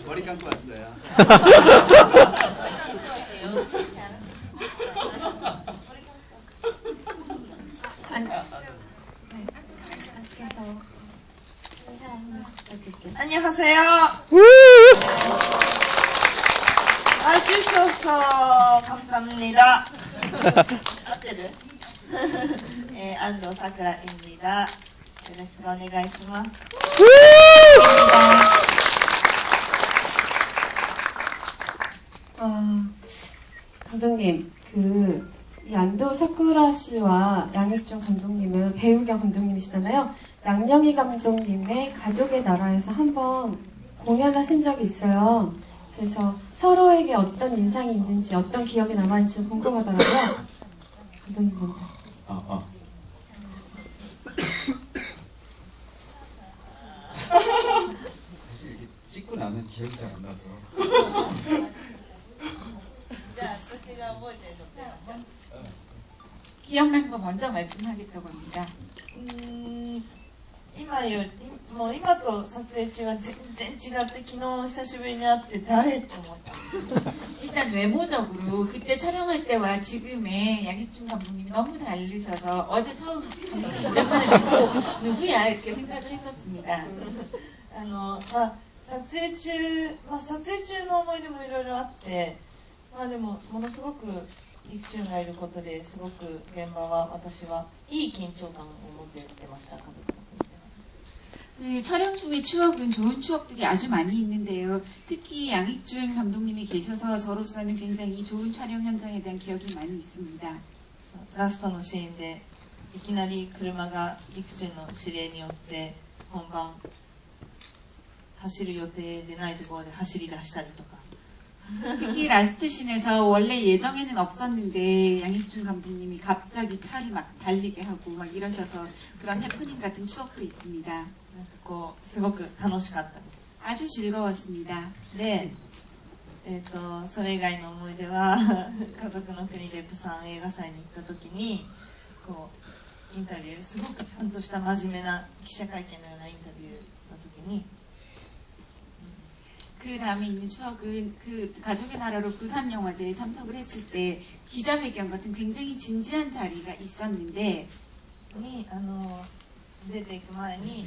머리 감고 왔어요. 안녕하세요. 와주셔서 감사합니다.合ってる? 安藤さくら입니다. よろしくお願いします. 감독님, 이 안도 사쿠라 씨와 양익준 감독님은 배우 겸 감독님이시잖아요. 양녕희 감독님의 가족의 나라에서 한번 공연하신 적이 있어요. 그래서 서로에게 어떤 인상이 있는지, 어떤 기억이 남아있는지 궁금하더라고요. 감독님 먼저. 사실 이렇게 찍고 나면 기억이 잘 안 나서. 기억나는 거 먼저 말씀하겠다고 합니다. 今と撮影中は全然違って昨日久しぶりに会って誰と思った 일단 외모적으로 그때 촬영할 때와 지금의 양익준 감독님이 너무 다르셔서 어제 처음 감독님 오랜만에 뵙고 누구야 이렇게 생각을 했었습니다. 撮影中の思い出もいろいろあって、でもものすごく育中がいることですごく現場は私はいい緊張感を持って出ました。家族の国では。 그 촬영 중의 추억은 좋은 추억들이 아주 많이 있는데요. 특히 양익준 감독님이 계셔서 저로서는 굉장히 좋은 촬영 현장에 대한 기억이 많이 있습니다. ラストのシーンでいきなり車が育中の指令によって本番走る予定でないところで走り出したりとか 특히 라스트 씬에서 원래 예정에는 없었는데 양익준 감독님이 갑자기 차를 막 달리게 하고 막 이러셔서 그런 해프닝 같은 추억도 있습니다. すごく楽しかったです。 아주 즐거웠습니다. で、それ以外の思い出は家族の国でプサン映画祭に行った時にインタビューすごくちゃんとした真面目な記者会見のようなインタビューの時に 그 다음에 있는 추억은 그 가족의 나라로 부산영화제에 참석을 했을 때 기자회견 같은 굉장히 진지한 자리가 있었는데 出ていく前に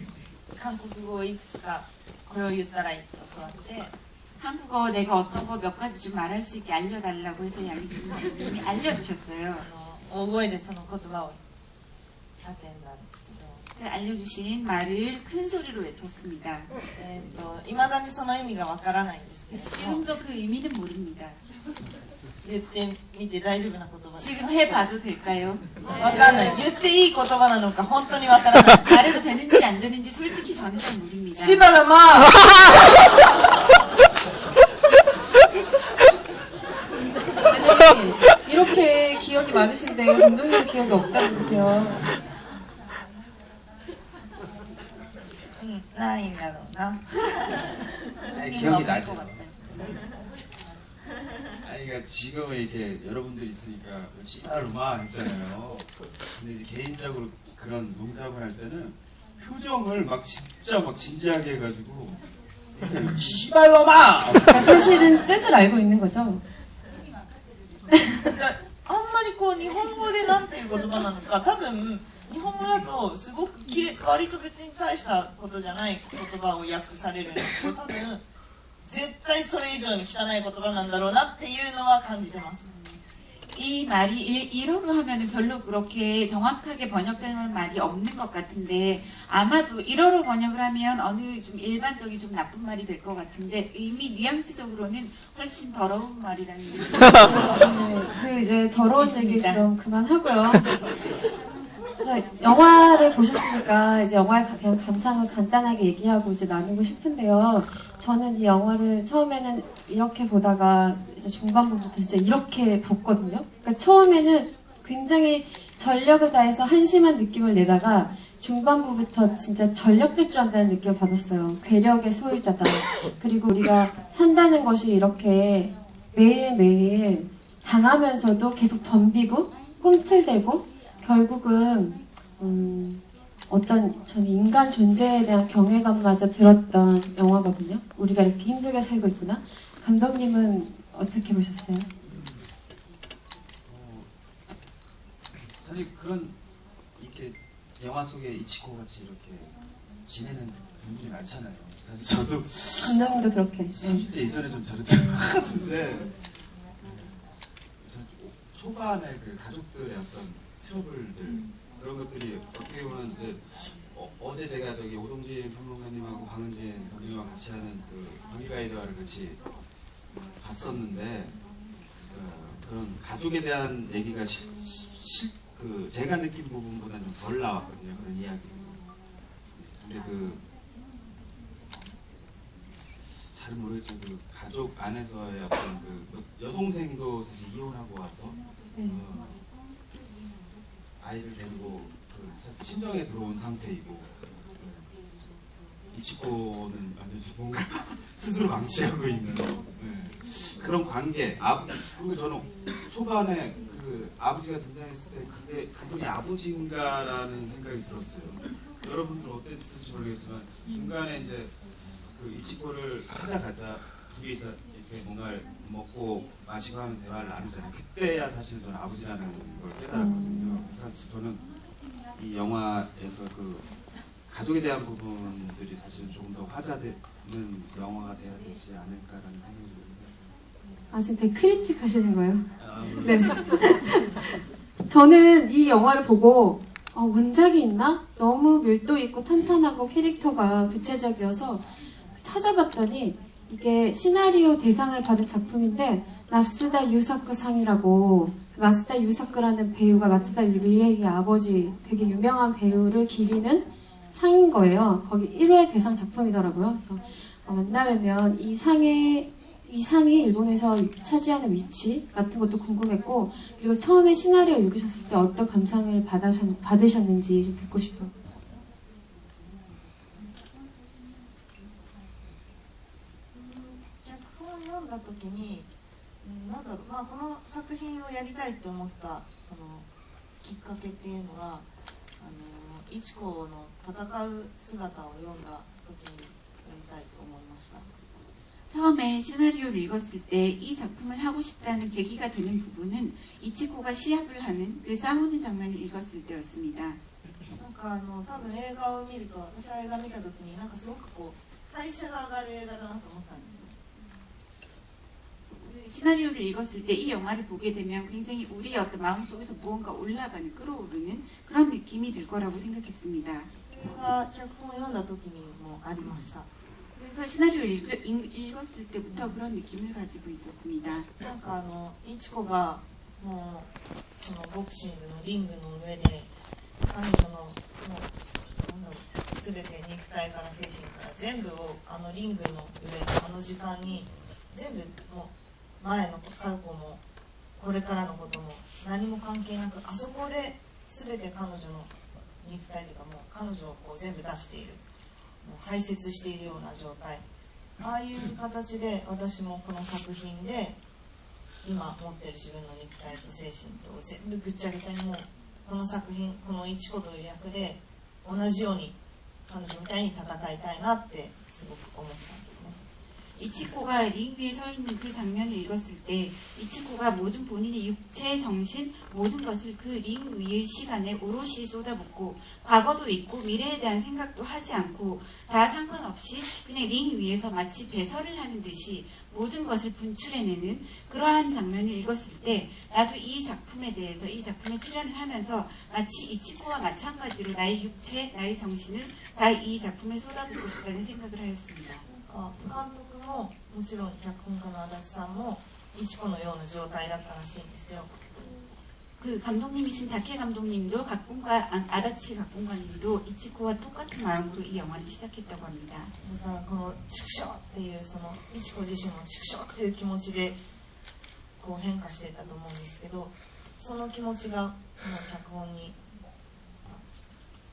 韓国語をいくつかこれを言ったらいいと教わって 한국어 내가 어떤 거 몇 가지 좀 말할 수 있게 알려달라고 해서 양익준 감독님이 알려주셨어요. 大声でその言葉を叫んだんですけど 그 알려주신 말을 큰 소리로 외쳤습니다. 未だにその意味がわからないんですけれども 지금도 그 의미는 모릅니다. 言ってみて大丈夫な言葉です 지금 해봐도 될까요? わかんない言っていい言葉なのか本当にわからない 말해도 되는지 안 되는지 솔직히 저는 잘 모릅니다. しばらま 아니, 이렇게 기억이 많으신데 감독님 기억이 없다면서요. ないんだろうな 기억이 나죠. 아니, 그러니까 지금 이렇게 여러분들 있으니까 씨발로마 했잖아요. 근데 이제 개인적으로 그런 농담을 할 때는 표정을 막 진짜 막 진지하게 해가지고 씨발로마! 사실은 뜻을 알고 있는 거죠. あんまり日本語でなんていう言葉なのか多分日本語だとすごく割と別に大したことじゃない言葉を訳されるんですけど多分絶対それ以上に汚い言葉なんだろうなっていうのは感じてます 이 말이 일어로 하면은 별로 그렇게 정확하게 번역되는 말이 없는 것 같은데 아마도 일어로 번역을 하면 어느 좀 일반적인 좀 나쁜 말이 될 것 같은데 의미 뉘앙스적으로는 훨씬 더러운 말이라는 게 그 이제 더러운 얘기 그럼 그만하고요. 영화를 보셨으니까 이제 영화의 감상을 간단하게 얘기하고 이제 나누고 싶은데요. 저는 이 영화를 처음에는 이렇게 보다가 이제 중반부부터 진짜 이렇게 봤거든요. 그러니까 처음에는 굉장히 전력을 다해서 한심한 느낌을 내다가 중반부부터 진짜 전력질 줄 안다는 느낌을 받았어요. 괴력의 소유자다. 그리고 우리가 산다는 것이 이렇게 매일매일 당하면서도 계속 덤비고 꿈틀대고 결국은 어떤 저는 인간 존재에 대한 경외감마저 들었던 영화거든요. 우리가 이렇게 힘들게 살고 있구나. 감독님은 어떻게 보셨어요? 사실 그런 이렇게 영화 속에 이치코 같이 이렇게 지내는 분들이 많잖아요. 사실 저도 감독님도 그렇게. 30대 이전에 좀 저랬던 것 같은데 초반에 그 가족들의 어떤 트러블들 그런 것들이 어떻게 보면 이제 어제 제가 저기 오동진 평론가님하고 황은진 감독님하고 같이 하는 그 무기가이드와를 같이 봤었는데 그런 가족에 대한 얘기가 그 제가 느낀 부분보다 좀 덜 나왔거든요. 그런 이야기. 근데 잘은 모르겠지만 그 가족 안에서의 어떤 그 여동생도 사실 이혼하고 와서 아이를 데리고 사실 친정에 들어온 상태이고 이치코는 완전히 뭔가 스스로 방치하고 있는 그런 관계. 그리고 저는 초반에 그 아버지가 등장했을 때 그분이 아버지인가라는 생각이 들었어요. 여러분들 어땠을지 모르겠지만 중간에 이제 그 이치코를 찾아가자 둘이서 이렇게 뭔가를 먹고 마시고 하면 대화를 나누잖아요. 그때야 사실 저는 아버지라는 걸 깨달았거든요. 사실 저는 이 영화에서 그 가족에 대한 부분들이 사실 조금 더 화제되는 영화가 돼야 되지 않을까라는 생각이 듭니다. 아, 지금 되게 크리틱 하시는 거예요? 네. 저는 이 영화를 보고 원작이 있나? 너무 밀도 있고 탄탄하고 캐릭터가 구체적이어서 찾아봤더니 이게 시나리오 대상을 받은 작품인데 마쓰다 유사크 상이라고 마쓰다 유사크라는 배우가 마쓰다 리에이의 아버지 되게 유명한 배우를 기리는 상인 거예요. 거기 1회 대상 작품이더라고요. 그래서 만나뵈면 이 상이 일본에서 차지하는 위치 같은 것도 궁금했고 그리고 처음에 시나리오 읽으셨을 때 어떤 감상을 받으셨는지 좀 듣고 싶어요. 読んだ時に、なんだろう、まあ、この作品をやりたいと思ったそのきっかけっていうのはイチコの戦う姿を読んだ時にやりたいと思いました。 처음에 시나리오를 읽었을 때 이 작품을 하고 싶다는 계기가 되는 부분은 이치코가 시합을 하는 그 싸우는 장면을 읽었을 때였습니다. なんか多分映画を見ると私は映画見た時になんかすごくこう代謝が上がる映画だなと思ったんですよ。 그 시나리오를 읽었을 때 이 영화를 보게 되면 굉장히 우리의 어떤 마음속에서 무언가 올라가는 끌어오르는 그런 느낌이 들 거라고 생각했습니다. それが脚本を読んだ時にもありました。 그래서 시나리오를 읽었을 때부터 그런 느낌을 가지고 있었습니다. なんかイチコがもうそのボクシングのリングの上で彼女のもうなんだろう全て肉体から精神から全部をリングの上時間に全部もう前の過去もこれからのことも何も関係なくあそこで全て彼女の肉体というかもう彼女をこう全部出しているもう排泄しているような状態ああいう形で私もこの作品で今持ってる自分の肉体と精神と全部ぐっちゃぐちゃにもうこの作品このイチコという役で同じように彼女みたいに戦いたいなってすごく思ったんですね。 이치코가 링 위에 서 있는 그 장면을 읽었을 때 이치코가 모든 본인의 육체, 정신 모든 것을 그 링 위의 시간에 오롯이 쏟아붓고 과거도 있고 미래에 대한 생각도 하지 않고 다 상관없이 그냥 링 위에서 마치 배설을 하는 듯이 모든 것을 분출해내는 그러한 장면을 읽었을 때 나도 이 작품에 대해서 이 작품에 출연을 하면서 마치 이치코와 마찬가지로 나의 육체, 나의 정신을 다 이 작품에 쏟아붓고 싶다는 생각을 하였습니다. 監督ももちろん脚本家の足立さんもイチコのような状態だったらしいんですよ。 그 감독님이신 다케 감독님도 각본가 아다치 각본가님도 이치코와 똑같은 마음으로 이 영화를 시작했다고 합니다. だからこの畜生っていうそのイチコ自身も畜生っていう気持ちでこう変化していったと思うんですけど、その気持ちがこの脚本に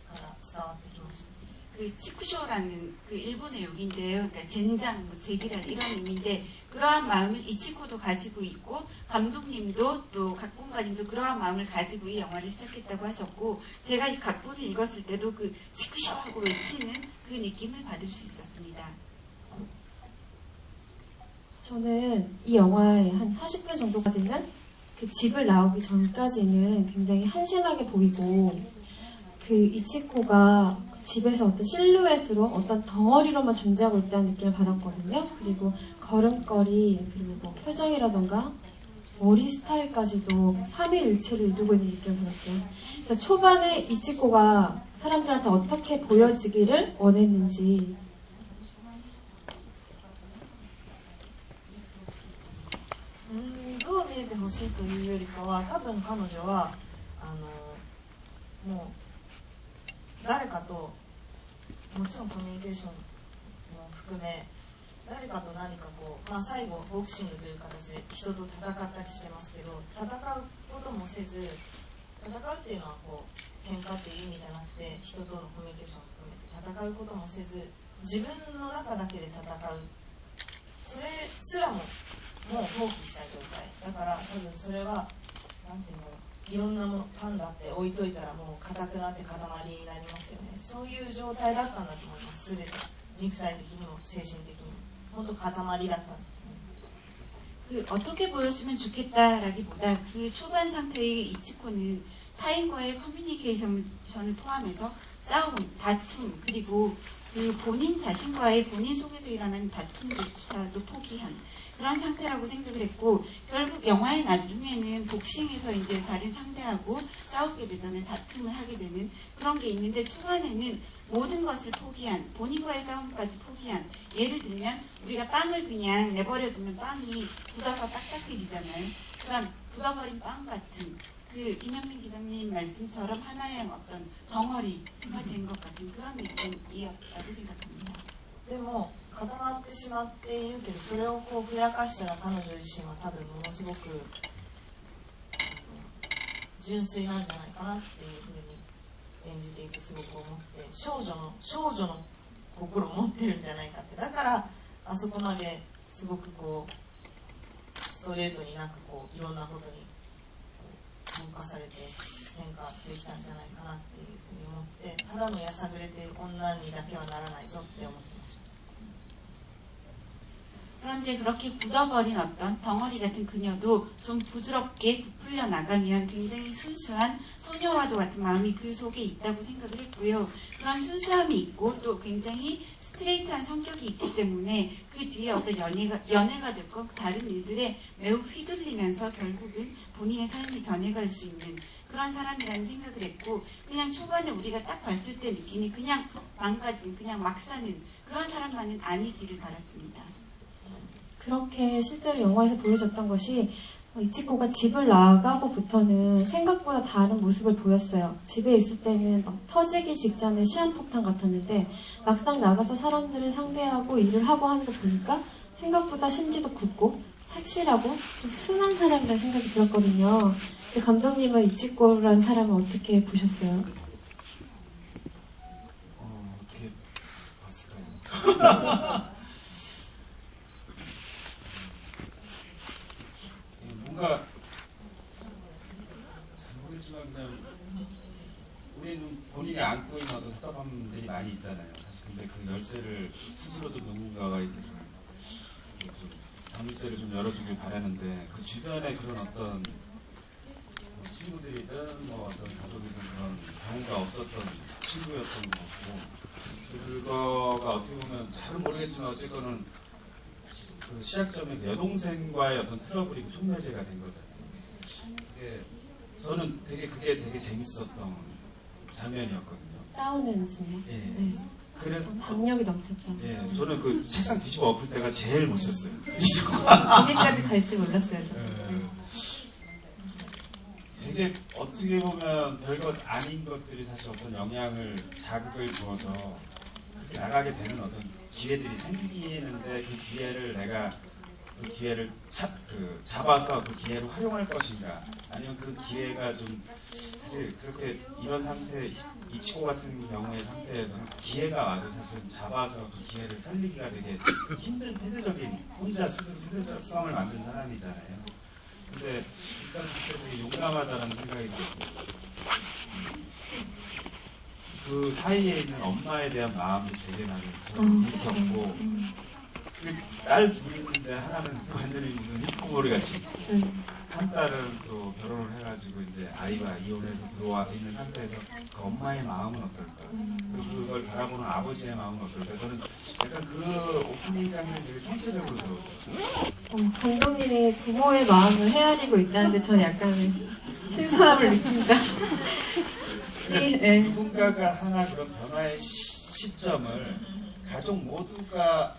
から伝わってきました。그 치쿠쇼라는 그 일본의 욕인데요. 그러니까 젠장, 뭐 제기랄 이런 의미인데 그러한 마음을 이치코도 가지고 있고 감독님도 또 각본가님도 그러한 마음을 가지고 이 영화를 시작했다고 하셨고 제가 이 각본을 읽었을 때도 그 치쿠쇼하고 외치는 그 느낌을 받을 수 있었습니다. 저는 이 영화의 한 40분 정도까지는 그 집을 나오기 전까지는 굉장히 한심하게 보이고 그 이치코가 집에서 어떤 실루엣으로 어떤 덩어리로만 존재하고 있다는 느낌을 받았거든요. 그리고 걸음걸이 그리고 뭐 표정이라던가 머리 스타일까지도 삼위일체를 이루고 있는 느낌을 받았어요. 그래서 초반에 이치코가 사람들한테 어떻게 보여지기를 원했는지うどう見えてほしいというよりかは多分彼女はもう誰かともちろんコミュニケーションも含め誰かと何かこう、最後ボクシングという形で人と戦ったりしてますけど戦うこともせず戦うっていうのはこう喧嘩っていう意味じゃなくて人とのコミュニケーションを含めて戦うこともせず自分の中だけで戦うそれすらももう放棄した状態だから多分それはなんていうんだろういろんなものパンダって置いといたらもう硬くなって塊になりますよねそういう状態だったんだと思います全て肉体的にも精神的にも本当塊だったんです 그 어떻게 보였으면 좋겠다라기보다 그 초반 상태의 이치코는 타인과의 커뮤니케이션을 포함해서 싸움, 다툼 그리고 그 본인 자신과의 본인 속에서 일어나는 다툼조차도 포기한 그런 상태라고 생각을 했고 결국 영화의 나중에는 복싱에서 이제 다른 상대하고 싸우게 되잖아요. 다툼을 하게 되는 그런 게 있는데 초반에는 모든 것을 포기한 본인과의 싸움까지 포기한 예를 들면 우리가 빵을 그냥 내버려두면 빵이 굳어서 딱딱해지잖아요. 그런 굳어버린 빵 같은 그 김현민 기자님 말씀처럼 하나의 어떤 덩어리가 된 것 같은 그런 느낌이었다고 생각합니다. でも固まってしまっているけどそれをこうふやかしたら彼女自身は多分ものすごく純粋なんじゃないかなっていうふうに演じていてすごく思って少女の心を持ってるんじゃないかってだからあそこまですごくこうストレートになんかこういろんなことに分化されて変化できたんじゃないかなっていうふうに思ってただのやさぐれている女にだけはならないぞって思ってました。 그런데 그렇게 굳어버린 어떤 덩어리 같은 그녀도 좀 부드럽게 부풀려 나가면 굉장히 순수한 소녀와도 같은 마음이 그 속에 있다고 생각을 했고요. 그런 순수함이 있고 또 굉장히 스트레이트한 성격이 있기 때문에 그 뒤에 어떤 연애가 됐고 다른 일들에 매우 휘둘리면서 결국은 본인의 삶이 변해갈 수 있는 그런 사람이라는 생각을 했고 그냥 초반에 우리가 딱 봤을 때 느끼는 그냥 망가진 그냥 막 사는 그런 사람만은 아니기를 바랐습니다. 그렇게 실제로 영화에서 보여줬던 것이 이치코가 집을 나가고부터는 생각보다 다른 모습을 보였어요. 집에 있을 때는 막 터지기 직전의 시한폭탄 같았는데 막상 나가서 사람들을 상대하고 일을 하고 하는 거 보니까 생각보다 심지도 굳고 착실하고 좀 순한 사람이라는 생각이 들었거든요. 감독님은 이치코라는 사람을 어떻게 보셨어요? 어떻게 봤을까요? 뭔가 잘 모르겠지만 그냥 우리는 본인이 안고 있는 어떤 답답함들이 많이 있잖아요. 사실 근데 그 열쇠를 스스로도 누군가가 이렇게 좀 잠실세를 좀 열어주길 바라는데 그 주변에 그런 어떤 친구들이든 뭐 어떤 가족이든 그런 경우가 없었던 친구였던 것 같고 그거가 어떻게 보면 잘은 모르겠지만 어쨌거는 그 시작점에 그 여동생과의 어떤 트러블이 촉매제가 된 거잖아요. 저는 그게 되게 재밌었던 장면이었거든요. 싸우는 씬. 예. 네. 그래서 박력이 넘쳤죠. 예, 저는 그 책상 뒤집어 엎을 때가 제일 멋있었어요. 거기까지 갈지 몰랐어요, 저는. 네. 되게 어떻게 보면 별것 아닌 것들이 사실 어떤 자극을 주어서 그렇게 나가게 되는 어떤 기회들이 생기는데 그 기회를 내가 그 기회를 잡아서 그 기회를 활용할 것인가, 아니면 그 기회가 좀 사실 그렇게 이런 상태, 이치고 같은 경우의 상태에서는 기회가 와도 사실 잡아서 그 기회를 살리기가 되게 힘든 폐쇄적인, 혼자 스스로 폐쇄성을 만든 사람이잖아요. 근데 일단 그때 되게 용감하다는 생각이 들었어요. 그 사이에 있는 엄마에 대한 마음이 되게 나는 느꼈고, 딸 둘이 있는데 하나는 완전히 무슨 히코모리 같이, 한 딸은 또 결혼을 해가지고 이제 아이와 이혼해서 들어와 있는 상태에서 그 엄마의 마음은 어떨까, 그리고 그걸 바라보는 아버지의 마음은 어떨까. 저는 약간 그 오프닝 장면이 되게 총체적으로 들어오더라고요. 감독님이 부모의 마음을 헤아리고 있다는데 저는 약간 신선함을 느낍니다. 네. 누군가가 하나 그런 변화의 시점을 가족 모두가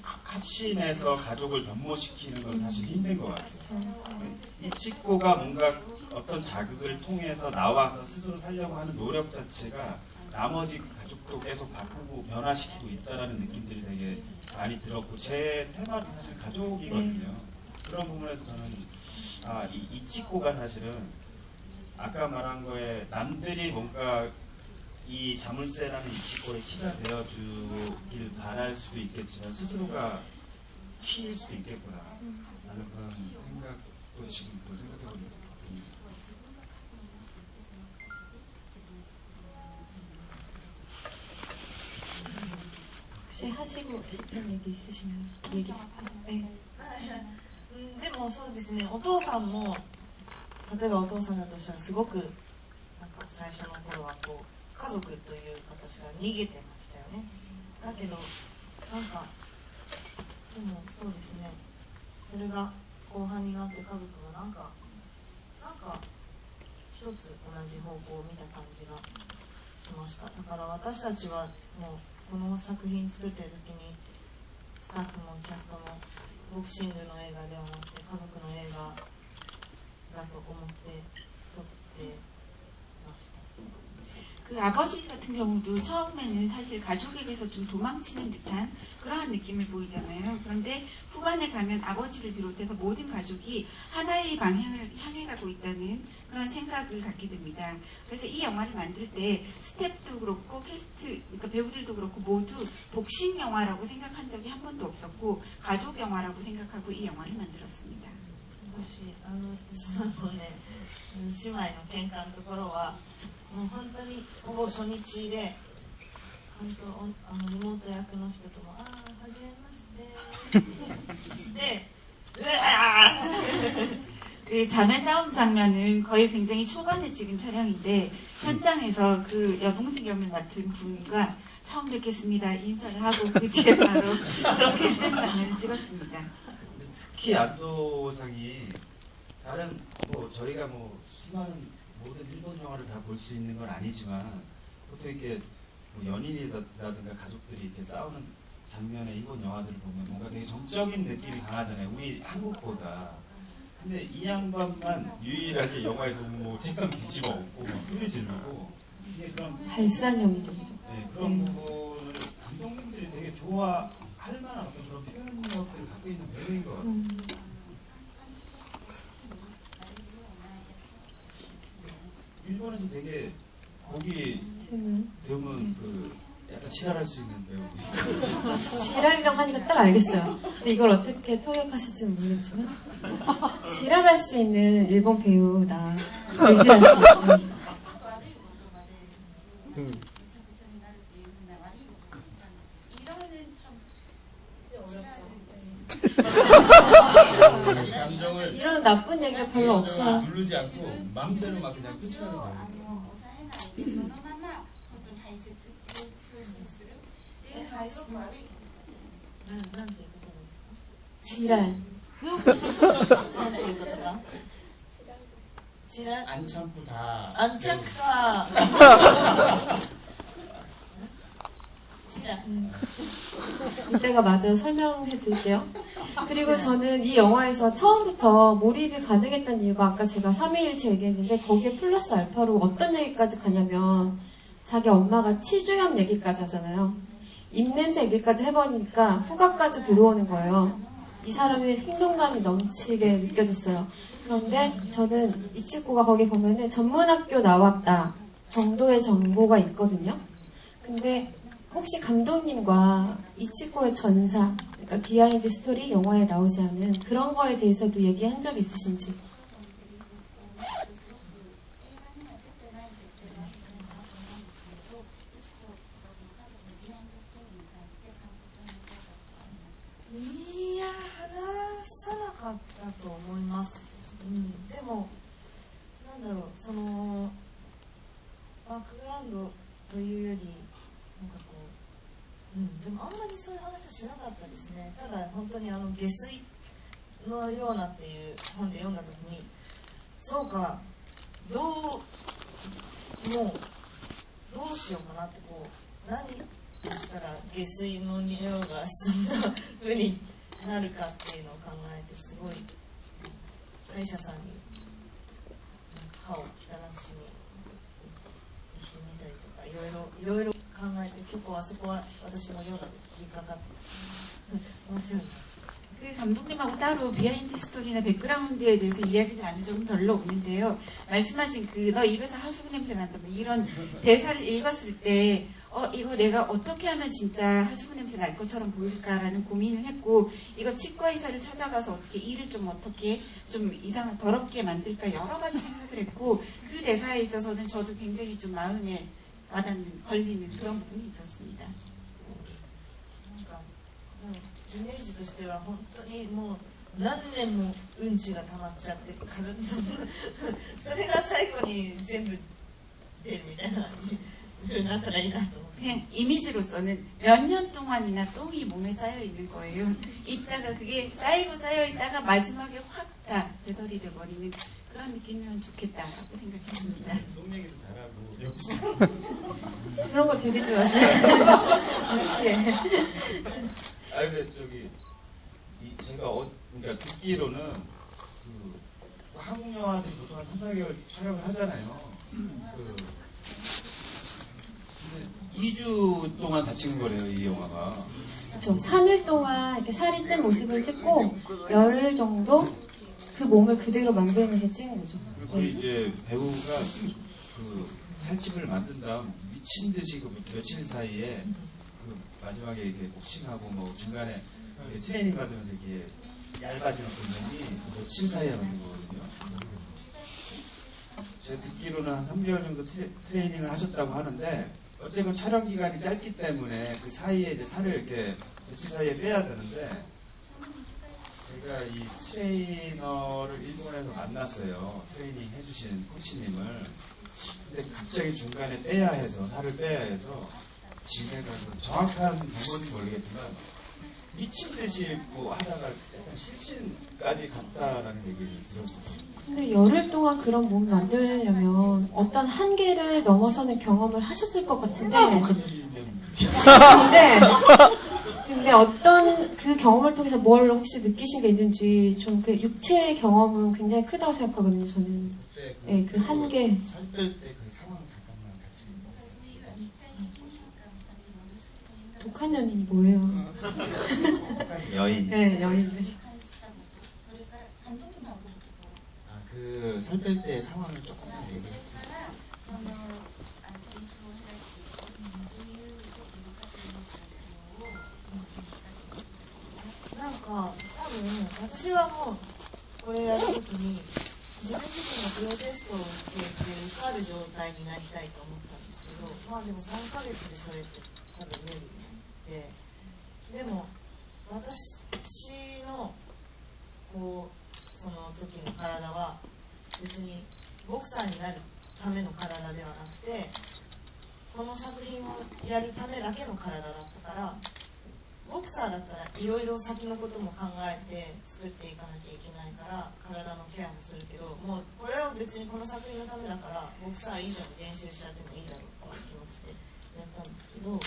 합심해서 가족을 변모시키는 건 사실 힘든 것 같아요. 이치코가 뭔가 어떤 자극을 통해서 나와서 스스로 살려고 하는 노력 자체가 나머지 가족도 계속 바꾸고 변화시키고 있다는 느낌들이 되게 많이 들었고, 제 테마도 사실 가족이거든요. 그런 부분에서 저는 이치코가 사실은 아까 말한 거에 남들이 뭔가 이 자물쇠라는 이치코의 키가 되어주길 바랄 수도 있겠지만 스스로가 키일 수도 있겠구나 라는 그런 생각도 지금 또 생각해보는 것 같습니다. 혹시 하시고 싶은 얘기 있으시면 얘기 네. でもそうですね、お父さんも例えばお父さんだとしたらすごくなんか最初の頃はこう家族という形から逃げてましたよね。だけどなんかでもそうですね、それが後半になって家族がなんか一つ同じ方向を見た感じがしました。だから私たちはもうこの作品作ってる時にスタッフもキャストもボクシングの映画ではなくて家族の映画だと思って撮ってました。 그 아버지 같은 경우도 처음에는 사실 가족에게서 좀 도망치는 듯한 그러한 느낌을 보이잖아요. 그런데 후반에 가면 아버지를 비롯해서 모든 가족이 하나의 방향을 향해 가고 있다는 그런 생각을 갖게 됩니다. 그래서 이 영화를 만들 때 스태프도 그렇고 캐스트, 그러니까 배우들도 그렇고 모두 복싱 영화라고 생각한 적이 한 번도 없었고 가족 영화라고 생각하고 이 영화를 만들었습니다. 私実はもうね、姉妹の喧嘩のところはもう本当にほぼ初日で本当妹役の人ともはじめましてでうわ그 자매 싸움 장면은 거의 굉장히 초반에 찍은 촬영인데 현장에서 그 여동생 역을 맡은 분과 처음 뵙겠습니다 인사를 하고 그 뒤에 바로 그렇게 된 장면을 찍었습니다. 특히 안도상이 다른 저희가 수많은 모든 일본 영화를 다 볼 수 있는 건 아니지만 보통 이렇게 연인이라든가 가족들이 이렇게 싸우는 장면의 일본 영화들을 보면 뭔가 되게 정적인 느낌이 강하잖아요. 우리 한국보다. 근데 이 양반만 유일하게 영화에서 책상 뒤집어 엎고 소리 지르고 이게 그런 발산형이죠, 그죠? 네, 그런 부분을 감독님들이 되게 좋아할 만한 어떤 그런 표현력들을 갖고 있는 배우인 것 같아요. 일본에서 되게 보기 드문 약간 지랄할 수 있는 배우. 지랄이라고 하니까 딱 알겠어요. 근데 이걸 어떻게 통역하실지는 모르겠지만 지랄할 수 있는 일본 배우다. 내지랄 수 있는. 감정을 이런 나쁜 얘기가 별로 없어요. 누르지 않고 마음대로 막 그냥 표출하는 거예요. 지랄. 지랄 안 참고 다. 안 참다. 지랄. 이때가 맞아요. 설명해 드릴게요. 그리고 저는 이 영화에서 처음부터 몰입이 가능했던 이유가 아까 제가 3.2일치 얘기했는데 거기에 플러스 알파로 어떤 얘기까지 가냐면 자기 엄마가 치주염 얘기까지 하잖아요. 입냄새 얘기까지 해버리니까 후각까지 들어오는 거예요. 이 사람의 생동감이 넘치게 느껴졌어요. 그런데 저는 이치코가 거기 보면은 전문학교 나왔다 정도의 정보가 있거든요. 근데 혹시 감독님과 이치코의 전사, 그러니까 비하인드 스토리 영화에 나오지 않은 그런 거에 대해서도 얘기한 적 있으신지?いや話さなかったと思います、でもなんだろう、そのバックグラウンドというよりなんかこう、でもあんまりそういう話はしなかったですね。ただ本当に下水のようなっていう本で読んだ時に、そうか、もうどうしようかなって、こう何をしたら下水の匂いがそんな風になるかっていうのを考えて、すごい歯医者さんに歯を汚くしに行ってみたりとか、いろいろ考えて、結構あそこは私も読んだ時引っかかって面白いな。 그 감독님하고 따로 비하인드 스토리나 백그라운드에 대해서 이야기를 나눈 적은 별로 없는데요. 말씀하신 그 너 입에서 하수구 냄새 난다 뭐 이런 대사를 읽었을 때 이거 내가 어떻게 하면 진짜 하수구 냄새 날 것처럼 보일까라는 고민을 했고, 이거 치과 의사를 찾아가서 어떻게 일을 좀 어떻게 좀 이상한 더럽게 만들까 여러 가지 생각을 했고, 그 대사에 있어서는 저도 굉장히 좀 마음에 와닿는 걸리는 그런 부분이 있었습니다. イメージとしては本当にもう何年もうんちが溜まっちゃって体のそれが最後に全部出るみたいな風になったらいいなと思って 그냥 이미지로서는 몇 년 동안이나 똥이 몸에 쌓여 있는 거예요. 있다가 그게 쌓이고 쌓여 있다가 마지막에 확 다 배설이 돼버리는 그런 느낌이면 좋겠다라고 생각했습니다. 똥 얘기도 잘하고 그런 거 되게 좋아하세요. 그렇지. 아 근데 저기 제가 그러니까 듣기로는 그 한국 영화들이 보통 한 3-4개월 촬영을 하잖아요. 근데 2주 동안 다 찍은 거래요, 이 영화가. 그렇죠. 3일 동안 이렇게 살이 찐 모습을 찍고 열흘 정도 그 몸을 그대로 만들면서 찍은 거죠. 그리고 이제 배우가 그 살집을 만든 다음 미친 듯이 그 며칠 사이에 그 마지막에 이렇게 복싱하고 뭐 중간에 이렇게 트레이닝 받으면서 이렇게 얇아지는 분량이 며칠 사이에 만든 거거든요. 제가 듣기로는 한 3개월 정도 트레이닝을 하셨다고 하는데, 어쨌든 촬영 기간이 짧기 때문에 그 사이에 이제 살을 이렇게 며칠 사이에 빼야 되는데, 제가 이 트레이너를 일본에서 만났어요. 트레이닝 해주신 코치님을. 근데 갑자기 중간에 빼야 해서, 살을 빼야 해서, 지금 정확한 방법인지 모르겠지만, 미친 듯이 뭐 하다가 약간 실신까지 갔다라는 얘기를 들었어요. 근데 열흘 동안 그런 몸을 만들려면 어떤 한계를 넘어서는 경험을 하셨을 것 같은데, 근데 어떤 그 경험을 통해서 뭘 혹시 느끼신 게 있는지, 좀 그 육체의 경험은 굉장히 크다고 생각하거든요, 저는. 네, 그 한계. 살 뺄 때 그 상황 잠깐만 같이. 독한 연인이 뭐예요? 여인. 네, 여인들. 그 살 뺄 때 상황을 조금 얘기해. なんか多分私はもうこれやるときに自分自身のプロテストを受けて受かる状態になりたいと思ったんですけど、まあでも3ヶ月でそれって多分無理で、でも私のこうその時の体は別にボクサーになるための体ではなくて、この作品をやるためだけの体だったから、ボクサーだったらいろいろ先のことも考えて作っていかなきゃいけないから体のケアもするけど、もうこれは別にこの作品のためだからボクサー以上に練習しちゃってもいいだろうっていう気持ちでやったんですけど。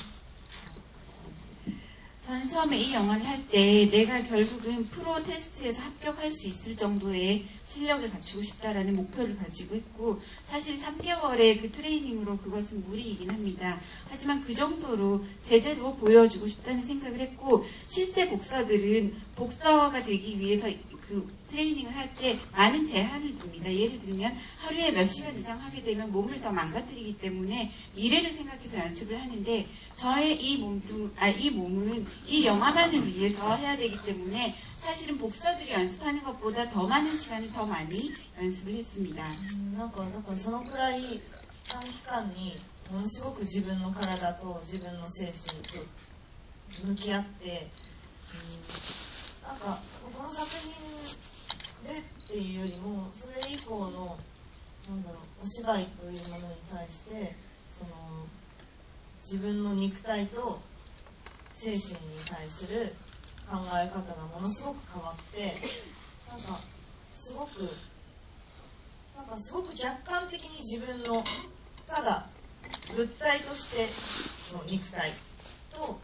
저는 처음에 이 영화를 할 때 내가 결국은 프로 테스트에서 합격할 수 있을 정도의 실력을 갖추고 싶다라는 목표를 가지고 있고 사실 3개월의 그 트레이닝으로 그것은 무리이긴 합니다. 하지만 그 정도로 제대로 보여주고 싶다는 생각을 했고 실제 복사들은 복사가 되기 위해서 그 트레이닝을 할 때 많은 제한을 둡니다. 예를 들면 하루에 몇 시간 이상 하게 되면 몸을 더 망가뜨리기 때문에 미래를 생각해서 연습을 하는데 저의 이 몸은 이 영화만을 위해서 해야 되기 때문에 사실은 복사들이 연습하는 것보다 더 많은 시간을 더 많이 연습을 했습니다. なんかだからそのくらい短期間にものすごく自分の体と自分の精神と向き合って、なんかこの作品でっていうよりもそれ以降のお芝居というものに対してその自分の肉体と精神に対する考え方がものすごく変わってなんかすごく客観的に自分のただ物体としての肉体と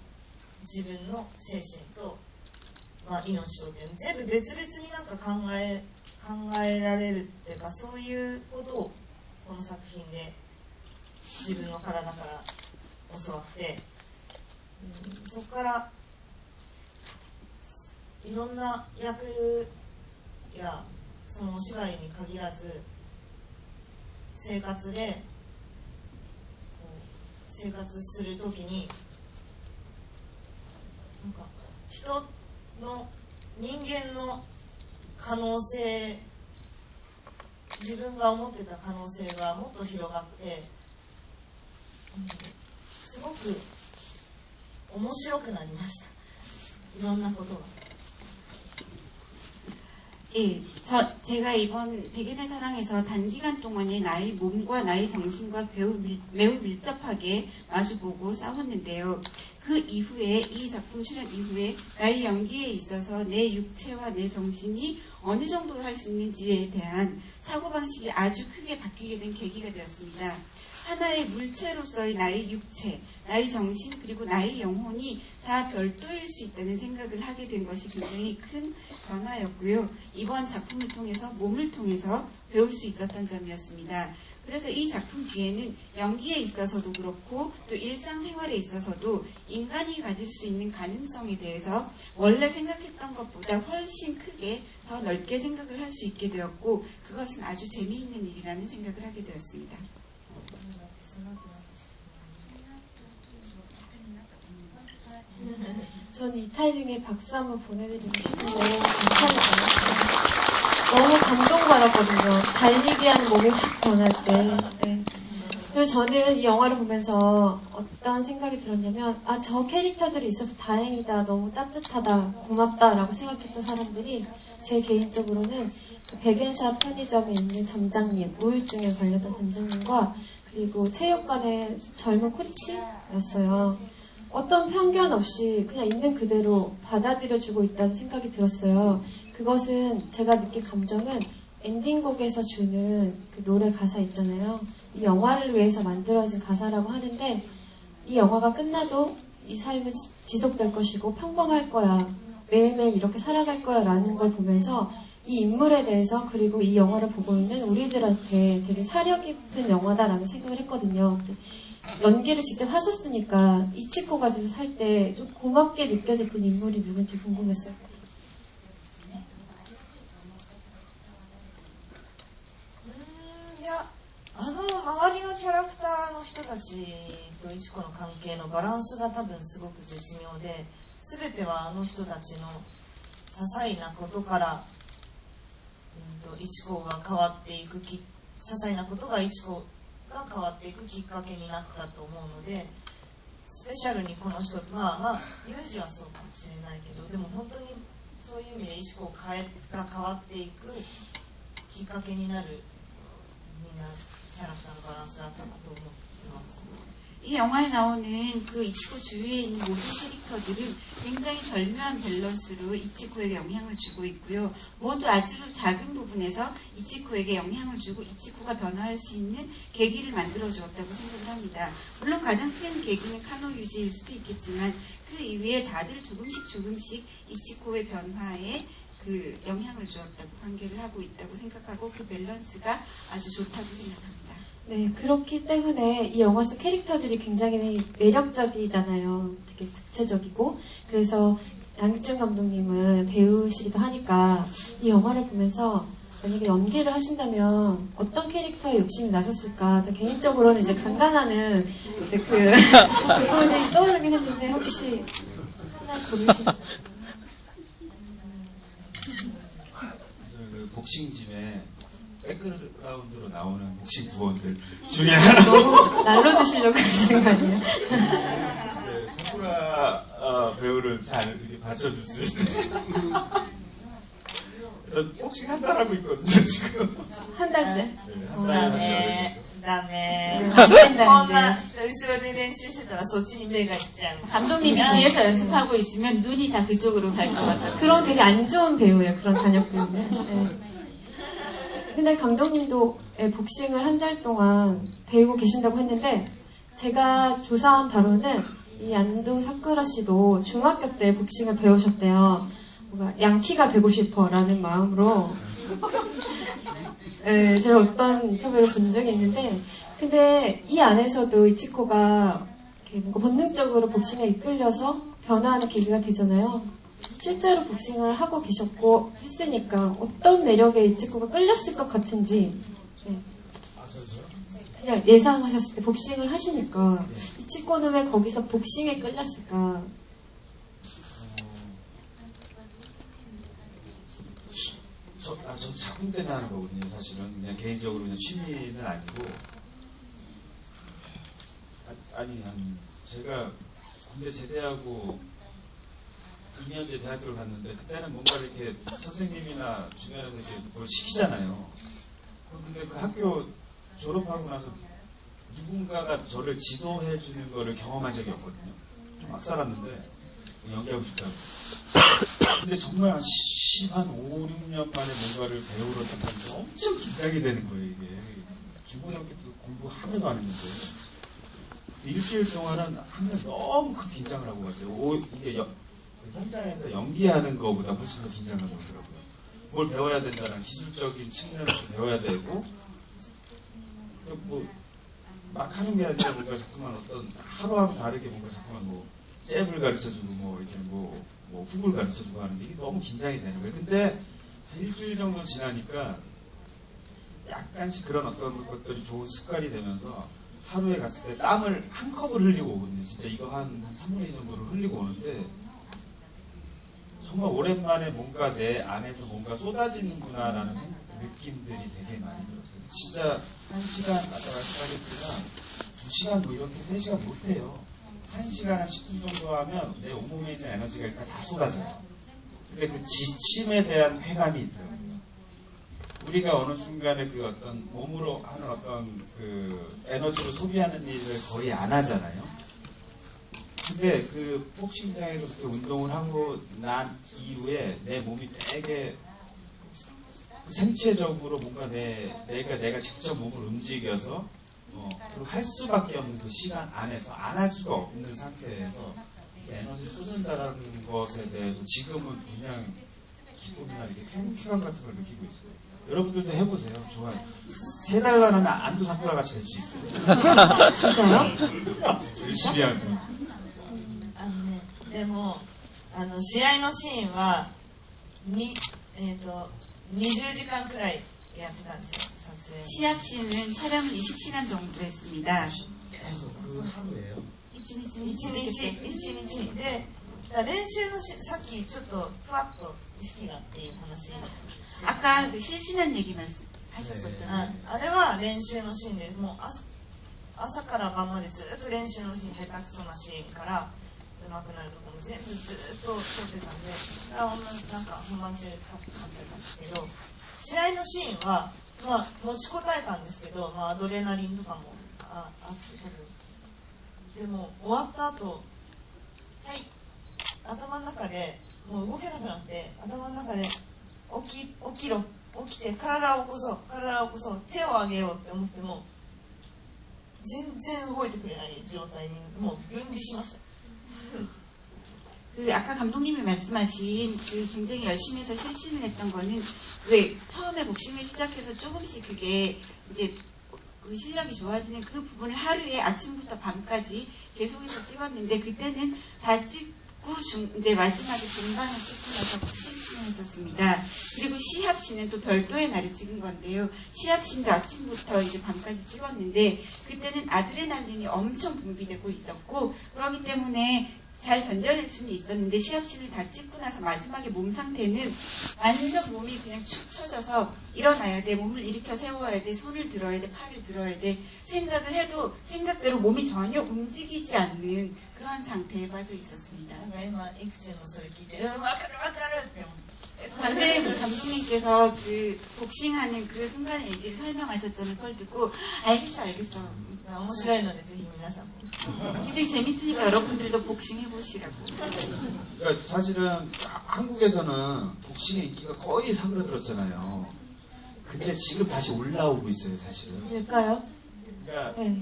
自分の精神と、命とっていう全部別々になんか考えられるっていうかそういうことをこの作品で自分の体から教わって、そこからいろんな役やそのお芝居に限らず生活で生活するときになんか人間の可能性自分が思ってた可能性がもっと広がって、すごく面白くなりました。いろんなことが。 예, 제가 이번 백인의 사랑에서 단기간 동안에 나의 몸과 나의 정신과 매우 밀접하게 마주보고 싸웠는데요. 그 이후에 이 작품 출연 이후에 나의 연기에 있어서 내 육체와 내 정신이 어느 정도로 할 수 있는지에 대한 사고방식이 아주 크게 바뀌게 된 계기가 되었습니다. 하나의 물체로서의 나의 육체, 나의 정신, 그리고 나의 영혼이 다 별도일 수 있다는 생각을 하게 된 것이 굉장히 큰 변화였고요. 이번 작품을 통해서 몸을 통해서 배울 수 있었던 점이었습니다. 그래서 이 작품 뒤에는 연기에 있어서도 그렇고 또 일상생활에 있어서도 인간이 가질 수 있는 가능성에 대해서 원래 생각했던 것보다 훨씬 크게 더 넓게 생각을 할 수 있게 되었고 그것은 아주 재미있는 일이라는 생각을 하게 되었습니다. 저는 이 타이밍에 박수 한번 보내드리고 싶은데 괜찮을까요? 너무 감동받았거든요. 달리기 하는 몸이 확 변할 때. 네. 그리고 저는 이 영화를 보면서 어떤 생각이 들었냐면 저 캐릭터들이 있어서 다행이다. 너무 따뜻하다. 고맙다라고 생각했던 사람들이 제 개인적으로는 그 백엔샵 편의점에 있는 점장님, 우울증에 걸렸던 점장님과 그리고 체육관의 젊은 코치였어요. 어떤 편견 없이 그냥 있는 그대로 받아들여주고 있다는 생각이 들었어요. 그것은 제가 느낀 감정은 엔딩곡에서 주는 그 노래 가사 있잖아요. 이 영화를 위해서 만들어진 가사라고 하는데 이 영화가 끝나도 이 삶은 지속될 것이고 평범할 거야. 매일매일 이렇게 살아갈 거야 라는 걸 보면서 이 인물에 대해서 그리고 이 영화를 보고 있는 우리들한테 되게 사려 깊은 영화다라는 생각을 했거든요. 연기를 직접 하셨으니까 이치코가 돼서 살 때 좀 고맙게 느껴졌던 인물이 누군지 궁금했어요. いや、周りのキャラクターの人たちとイチコの関係のバランスが多分すごく絶妙で、全てはあの人たちの些細なことから、イチコが変わっていく些細なことがイチコが変わっていくきっかけになったと思うので、スペシャルにこの人、ユージはそうかもしれないけど、でも本当にそういう意味でイチコが変わっていくきっかけになるみんなキャラクターのバランスだったかと思ってます。이 영화에 나오는 그 이치코 주위에 있는 모든 캐릭터들은 굉장히 절묘한 밸런스로 이치코에게 영향을 주고 있고요. 모두 아주 작은 부분에서 이치코에게 영향을 주고 이치코가 변화할 수 있는 계기를 만들어 주었다고 생각을 합니다. 물론 가장 큰 계기는 카노 유지일 수도 있겠지만 그 이외에 다들 조금씩 이치코의 변화에 그 영향을 주었다고 관계를 하고 있다고 생각하고 그 밸런스가 아주 좋다고 생각합니다. 네, 그렇기 때문에 이 영화 속 캐릭터들이 굉장히 매력적이잖아요. 되게 구체적이고. 그래서 양육준 감독님은 배우시기도 하니까 이 영화를 보면서 만약에 연기를 하신다면 어떤 캐릭터에 욕심이 나셨을까? 저 개인적으로는 이제 강간하는 이제 그분이 떠오르긴 했는데 혹시 하나 고르시면. 그 복싱짐에 백그라운드로 나오는 복싱 부원들 중에 하나. 너무 날로 드시려고 하시는 거 아니에요? 네, 사쿠라 배우를 잘 이렇게 받쳐줄 수 있는. 저 복싱 한 달 하고 있거든요 지금. 한 달째. 네, 한 ダ 달. メダメ 안 こん 된다는데 な後ろで練習してたらそっちに目がいっちゃう 감독님이 뒤에서 연습하고 있으면 눈이 다 그쪽으로 갈 것 같아요. 그런 되게 안 좋은 배우예요. 그런 단역 배우는. 네. 근데 감독님도 복싱을 한 달 동안 배우고 계신다고 했는데 제가 조사한 바로는 이 안도 사쿠라 씨도 중학교 때 복싱을 배우셨대요. 뭔가 양키가 되고 싶어라는 마음으로. 네, 제가 어떤 인터뷰를 본 적이 있는데 근데 이 안에서도 이치코가 이렇게 뭔가 본능적으로 복싱에 이끌려서 변화하는 계기가 되잖아요. 실제로 복싱을 하고 계셨고 했으니까 어떤 매력에 이치코가 끌렸을 것 같은지 네. 그냥 예상하셨을 때 복싱을 하시니까 이치코는 왜 거기서 복싱에 끌렸을까? 저 작품 때문에 하는 거거든요 사실은. 그냥 개인적으로 그냥 취미는 아니고. 아니 제가 군대 제대하고 2년 뒤에 대학교를 갔는데 그때는 뭔가 이렇게 선생님이나 주변에서 이렇게 뭘 시키잖아요. 근데 그 학교 졸업하고 나서 누군가가 저를 지도해 주는 거를 경험한 적이 없거든요. 좀 막 살았는데 연기하고 싶다고. 근데 정말 한 5, 6년 만에 뭔가를 배우러 갔는데 엄청 긴장이 되는 거예요 이게. 중고등학교 때도 공부 하나도 안 했는데 일주일 동안은 항상 너무 큰 긴장을 하고 갔어요. 이게 현장에서 연기하는 것보다 훨씬 더 긴장을 하더라고요. 뭘 배워야 된다는 기술적인 측면에서 배워야 되고, 막 하는 게 아니라 뭔가 자꾸만 어떤 하루하루 다르게 뭔가 자꾸만 잽을 가르쳐주고 이렇게 훅을 가르쳐주고 하는데 이게 너무 긴장이 되는 거예요. 근데 한 일주일 정도 지나니까 약간씩 그런 어떤 것들이 좋은 습관이 되면서 하루에 갔을 때 땀을 한 컵을 흘리고 오거든요. 진짜 이거 한 3분의 2 정도를 흘리고 오는데 정말 오랜만에 뭔가 내 안에서 뭔가 쏟아지는구나라는 느낌들이 되게 많이 들었어요. 진짜 1시간 아까 말씀하셨지만 2시간 이렇게 3시간 못해요. 1시간 한 10분 정도 하면 내 온몸에 있는 에너지가 일단 다 쏟아져요. 근데 그 지침에 대한 쾌감이 있더라고요. 우리가 어느 순간에 그 어떤 몸으로 하는 어떤 그 에너지를 소비하는 일을 거의 안 하잖아요. 근데 그 복싱장에서 그렇게 운동을 하고 난 이후에 내 몸이 되게 생체적으로 뭔가 내가 직접 몸을 움직여서 그리고 할 수밖에 없는 그 시간 안에서 안 할 수가 없는 상태에서 에너지를 쏟는다라는 것에 대해서 지금은 그냥 기쁨이나 이렇게 쾌감 같은 걸 느끼고 있어요. 여러분들도 해보세요. 좋아요. 3달만 하면 안도 사쿠라가 될 수 있어요. 진짜요? 열심히 하면. でも試合のシーンは20時間くらいやってたんですよ、撮影。 시합씨는 촬영을 20시간 정도 했습니다. 계속 그 하루예요. 1日で練習のさっきちょっとふわっと意識がっていう話 아까 그 실신한 얘기 말씀하셨었잖아요. あれは練習のシーンでもう朝から晩までずっと練習のシーン、下手くそなシーンから上手くなるところも全部ずっと撮ってたんで、なんか本番中にパッとなっちゃったんですけど、試合のシーンは、持ちこたえたんですけど、アドレナリンとかもあって多分でも終わった後、はい頭の中でもう動けなくなって、頭の中で起きろ、起きて体を起こそう、体を起こそう、手を上げようって思っても全然動いてくれない状態にもう分離しました。 그 아까 감독님이 말씀하신 그 굉장히 열심히 해서 실신을 했던 거는 왜 처음에 복싱을 시작해서 조금씩 그게 이제 그 실력이 좋아지는 그 부분을 하루에 아침부터 밤까지 계속해서 찍었는데 그때는 다 찍고 이제 마지막에 중간을 찍고 나서 복싱을 했었습니다. 그리고 시합신은 또 별도의 날을 찍은 건데요. 시합신도 아침부터 이제 밤까지 찍었는데 그때는 아드레날린이 엄청 분비되고 있었고 그렇기 때문에 잘 견뎌낼 수는 있었는데 시합신을 다 찍고 나서 마지막에 몸 상태는 완전 몸이 그냥 축 처져서 일어나야 돼, 몸을 일으켜 세워야 돼, 손을 들어야 돼, 팔을 들어야 돼, 생각을 해도 생각대로 몸이 전혀 움직이지 않는 그런 상태에 빠져 있었습니다. なんか今いくつのそれ聞いて分かる分かるって思って 방금 감독님께서 그 복싱하는 그 순간의 얘기를 설명하셨잖아요. 그걸 듣고 알겠어 알겠어. 面白いのでぜひ皆さんも 굉장히 재밌으니까 여러분들도 복싱해보시라고. 그러니까 사실은 한국에서는 복싱의 인기가 거의 사그라들었잖아요. 근데 지금 다시 올라오고 있어요, 사실은. 왜일까요? 그러니까 네.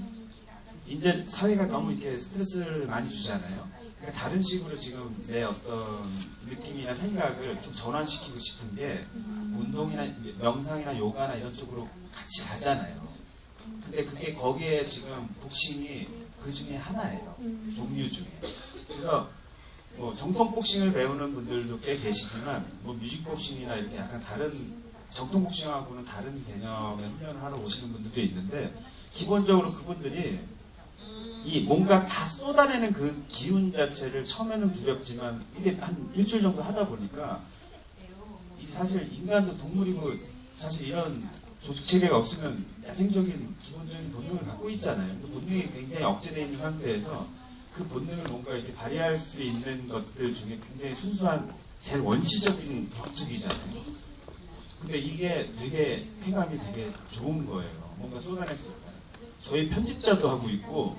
이제 사회가 너무 이렇게 스트레스를 많이 주잖아요. 그러니까 다른 식으로 지금 내 어떤 느낌이나 생각을 좀 전환시키고 싶은 게 운동이나 명상이나 요가나 이런 쪽으로 같이 가잖아요. 근데 그게 거기에 지금 복싱이 그 중에 하나예요. 종류 중에. 그래서 뭐 정통 복싱을 배우는 분들도 꽤 계시지만 뭐 뮤직 복싱이나 이렇게 약간 다른 정통 복싱하고는 다른 개념의 훈련을 하러 오시는 분들도 있는데 기본적으로 그분들이 이 뭔가 다 쏟아내는 그 기운 자체를 처음에는 두렵지만 이게 한 일주일 정도 하다 보니까 사실 인간도 동물이고 사실 이런 조직 체계가 없으면 야생적인 기본적인 본능을 갖고 있잖아요. 그 본능이 굉장히 억제되어 있는 상태에서 그 본능을 뭔가 이렇게 발휘할 수 있는 것들 중에 굉장히 순수한 제일 원시적인 격투기잖아요. 근데 이게 되게 쾌감이 되게 좋은 거예요. 뭔가 쏟아낼 수 있다. 저희 편집자도 하고 있고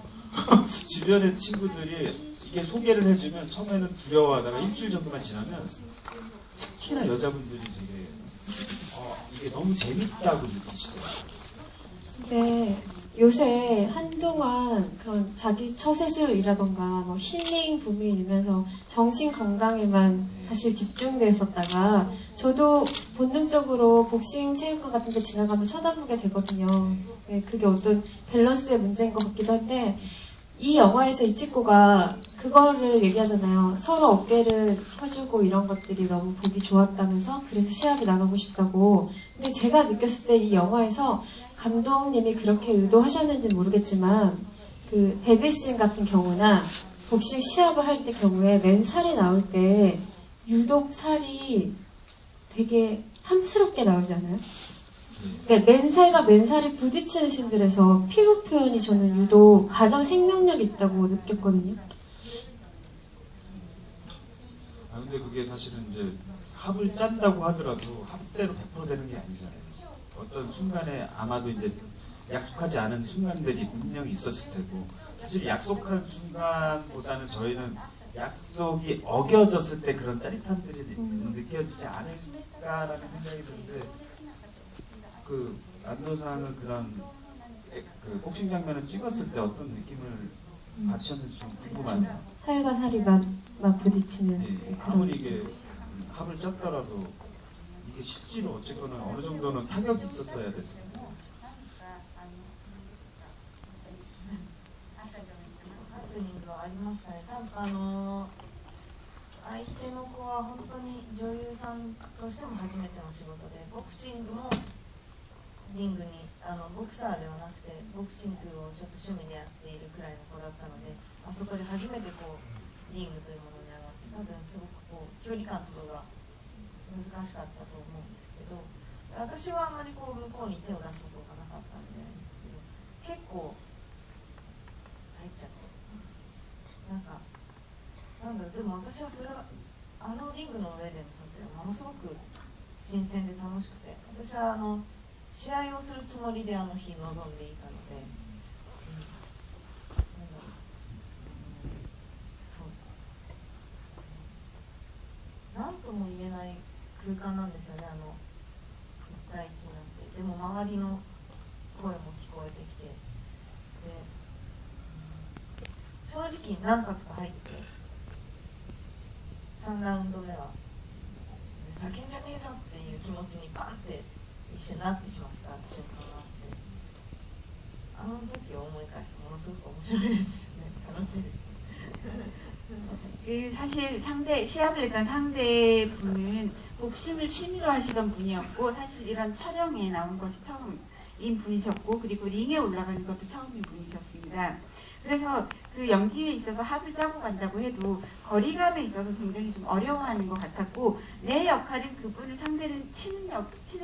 주변의 친구들이 이게 소개를 해주면 처음에는 두려워하다가 일주일 정도만 지나면 특히나 여자분들이 되게 이게 너무 재밌다고 느끼시더라고요. 근데 요새 한동안 그런 자기 처세술이라던가 뭐 힐링 붐이 일면서 정신 건강에만 사실 집중되었었다가 저도 본능적으로 복싱 체육관 같은 데 지나가면 쳐다보게 되거든요. 네, 그게 어떤 밸런스의 문제인 것 같기도 한데 이 영화에서 이치코가 그거를 얘기하잖아요. 서로 어깨를 쳐주고 이런 것들이 너무 보기 좋았다면서 그래서 시합에 나가고 싶다고. 근데 제가 느꼈을 때 이 영화에서 감독님이 그렇게 의도하셨는지 모르겠지만 그 배드신 같은 경우나 복싱 시합을 할 때 경우에 맨살이 나올 때 유독 살이 되게 탐스럽게 나오지 않아요? 그러니까 맨살과 맨살이 부딪히는 신들에서 피부 표현이 저는 유독 가장 생명력 있다고 느꼈거든요. 아 근데 그게 사실은 이제 합을 짠다고 하더라도 합대로 100% 되는 게 아니잖아요. 어떤 순간에 아마도 이제 약속하지 않은 순간들이 분명히 있었을 테고 사실 약속한 순간보다는 저희는 약속이 어겨졌을 때 그런 짜릿함들이 느껴지지 않을까라는 생각이 드는데 그 안도상은 그런 그 복싱 장면을 찍었을 때 어떤 느낌을 받으셨는지 좀 궁금하네요. 살과 살이 막 부딪히는 예, 그런. 아무리 이게 합을 짰더라도 이게 실제로 어쨌거나 어느 정도는 타격이 있었어야 됐어요. ハプニングはありましたね。多分相手の子は本当に女優さんとしても初めての仕事で、ボクシングもリングにボクサーではなくてボクシングをちょっと趣味でやっているくらいの子だったので、あそこで初めてこうリングというものに上がって、多分すごくこう距離感とかが難しかったと思うんですけど、私はあまりこう向こうに手を出すことがなかったんで結構入っちゃって、なんだろう、でも私はそれはリングの上での撮影はものすごく新鮮で楽しくて、私は試合をするつもりであの日臨んでいたので、なんだろう、空間なんですよね、1対1になって。でも周りの声も聞こえてきて、で、正直何発か入って3ラウンド目はふざけんじゃねえぞっていう気持ちにバンって一瞬なってしまった瞬間があって、あの時を思い返すとものすごく面白いですよね。楽しいですね。 그 사실 시합을 했던 상대분은 복싱을 취미로 하시던 분이었고, 사실 이런 촬영에 나온 것이 처음인 분이셨고, 그리고 링에 올라가는 것도 처음인 분이셨습니다. 그래서 그 연기에 있어서 합을 짜고 간다고 해도 거리감에 있어서 굉장히 좀 어려워하는 것 같았고, 내 역할은 그분을 상대를 치는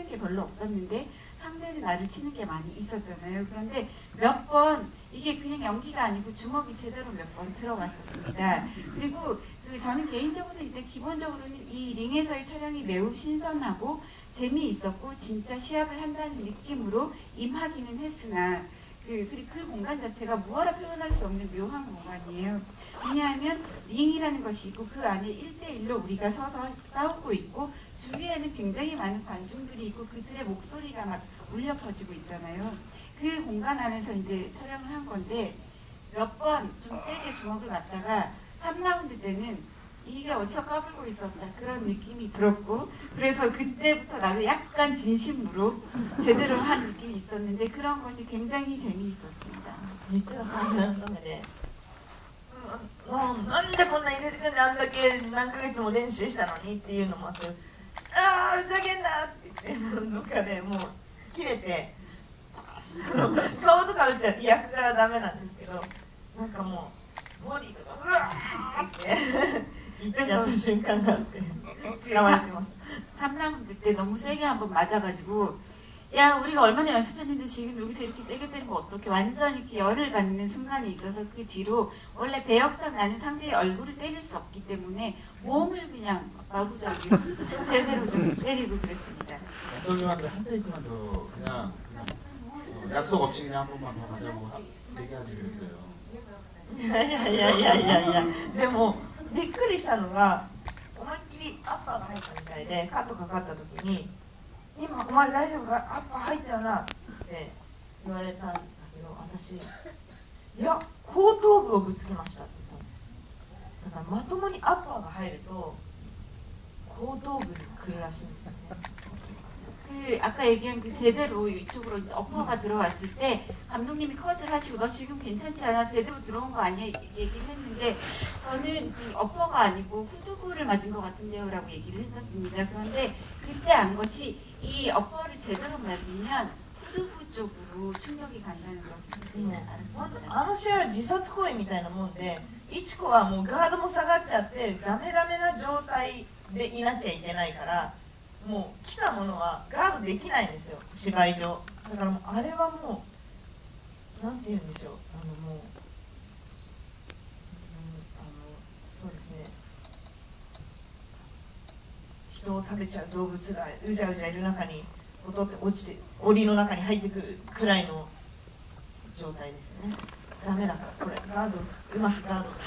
게 별로 없었는데 상대는 나를 치는 게 많이 있었잖아요. 그런데 몇 번 이게 그냥 연기가 아니고 주먹이 제대로 몇 번 들어갔었습니다. 그리고 저는 개인적으로 일단 기본적으로는 이 링에서의 촬영이 매우 신선하고 재미있었고 진짜 시합을 한다는 느낌으로 임하기는 했으나 그 공간 자체가 무어라 표현할 수 없는 묘한 공간이에요. 왜냐하면 링이라는 것이 있고 그 안에 1대1로 우리가 서서 싸우고 있고 주위에는 굉장히 많은 관중들이 있고 그들의 목소리가 막 울려 퍼지고 있잖아요. 그 공간 안에서 이제 촬영을 한 건데 몇 번 좀 세게 주먹을 맞다가 3라운드 때는 이게 어디서 까불고 있었다 그런 느낌이 들었고, 그래서 그때부터 나도 약간 진심으로 제대로 한 느낌이 있었는데 그런 것이 굉장히 재미있었습니다. 実は3ラウンド目で、もうなんでこんな入れてくんであんだけ何ヶ月も練習したのにっていうのもあって、ああふざけんなって言ってどっかでもう切れて顔とか打っちゃって役からダメなんですけど、なんかもうボディとかうわーって言っちゃった瞬間があって使われてます。 3라운드 때 너무 세게 한번 맞아가지고, 야 우리가 얼마나 연습했는데 지금 여기서 이렇게 세게 때리면 어떻게, 완전 이렇게 열을 받는 순간이 있어서 그 뒤로 원래 배역상 나는 상대의 얼굴을 때릴 수 없기 때문에 몸을 그냥 마구잡이 제대로 좀 때리고 그랬습니다. 감독님한테 한 테이크만 더 그냥 약속 없이 그냥 한 번만 더 가자고 얘기하지 그랬어요. いやいやいやいやいやいや、でもびっくりしたのが思いっきりアッパーが入ったみたいで、カットかかった時に「今お前大丈夫か、アッパー入ったよな」って言われたんだけど、私「いや後頭部をぶつけました」って言ったんですよ。だからまともにアッパーが入ると後頭部に来るらしいんですよね。 그 아까 얘기한 그 제대로 이쪽으로 이제 어퍼가 들어왔을 때 감독님이 컷을 하시고 너 지금 괜찮지 않아? 제대로 들어온 거 아니야? 얘기를 했는데 저는 그 어퍼가 아니고 후두부를 맞은 것 같은데요 라고 얘기를 했었습니다. 그런데 그때 안 것이 이 어퍼를 제대로 맞으면 후두부 쪽으로 충격이 간다는 것을 알았습니다. あの試合は自殺行為みたいなもんで、イチコはもうガードも下がっちゃってダメダメな状態でいなきゃいけないから、もう来たものはガードできないんですよ、芝居上。だからもうあれはもうなんて言うんでしょう、もう、そうですね、人を食べちゃう動物がうじゃうじゃいる中に落ちて檻の中に入ってくるくらいの状態ですよね。ダメだから、これガードうまくガードとか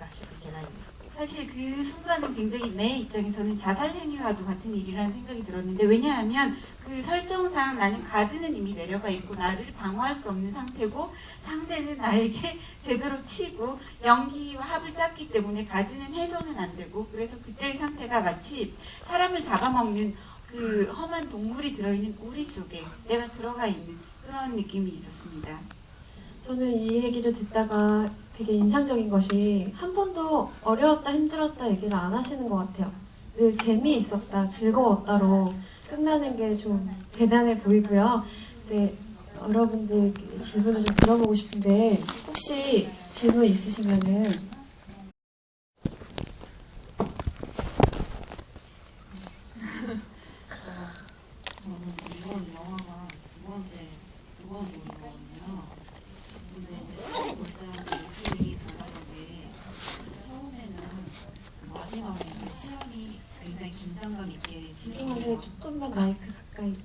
出しちゃいけないんです。 사실 그 순간은 굉장히 내 입장에서는 자살 행위와도 같은 일이라는 생각이 들었는데, 왜냐하면 그 설정상 나는 가드는 이미 내려가 있고 나를 방어할 수 없는 상태고 상대는 나에게 제대로 치고 연기와 합을 짰기 때문에 가드는 해서는 안 되고, 그래서 그때의 상태가 마치 사람을 잡아먹는 그 험한 동물이 들어있는 우리 속에 내가 들어가 있는 그런 느낌이 있었습니다. 저는 이 얘기를 듣다가 되게 인상적인 것이 한 번도 어려웠다 힘들었다 얘기를 안 하시는 것 같아요. 늘 재미있었다 즐거웠다로 끝나는 게 좀 대단해 보이고요. 이제 여러분들 질문을 좀 들어보고 싶은데 혹시 질문 있으시면은 저는 이번 영화가 두 번 보는 거거든요. 근데 이제 처음 볼 때랑 느낌이 달랐는데, 처음에는 마지막에 시험이 굉장히 긴장감 있게 죄송한데 조금만 마이크 가까이.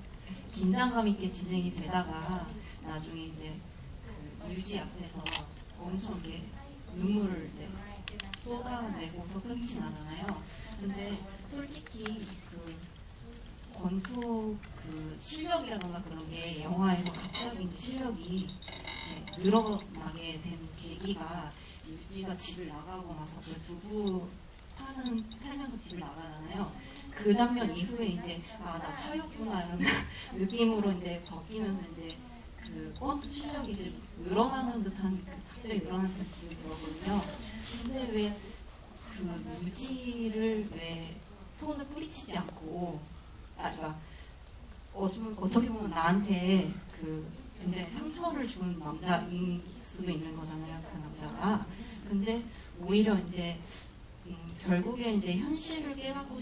긴장감 있게 진행이 되다가 나중에 이제 그 유지 앞에서 엄청 이렇게 눈물을 이제 쏟아내고서 끝이 나잖아요. 근데 솔직히 그 권투 그 실력이라던가 그런 게 영화에서 갑자기 이제 실력이 이제 늘어나게 된 계기가 유지가 집을 나가고 나서 그 두부 팔면서 집을 나가잖아요. 그 장면 이후에 이제 아 나 차였구나 이런 느낌으로 이제 바뀌면서 이제 그 권투 실력이 이제 늘어나는 듯한 갑자기 늘어나는 듯한 느낌이 들었거든요. 근데 왜 그 유지를 왜 손을 뿌리치지 않고 그러니까 어떻게 보면 나한테 그 굉장히 상처를 준 남자일 수도 있는 거잖아요, 그 남자가. 근데 오히려 이제 결국에 이제 현실을 깨닫고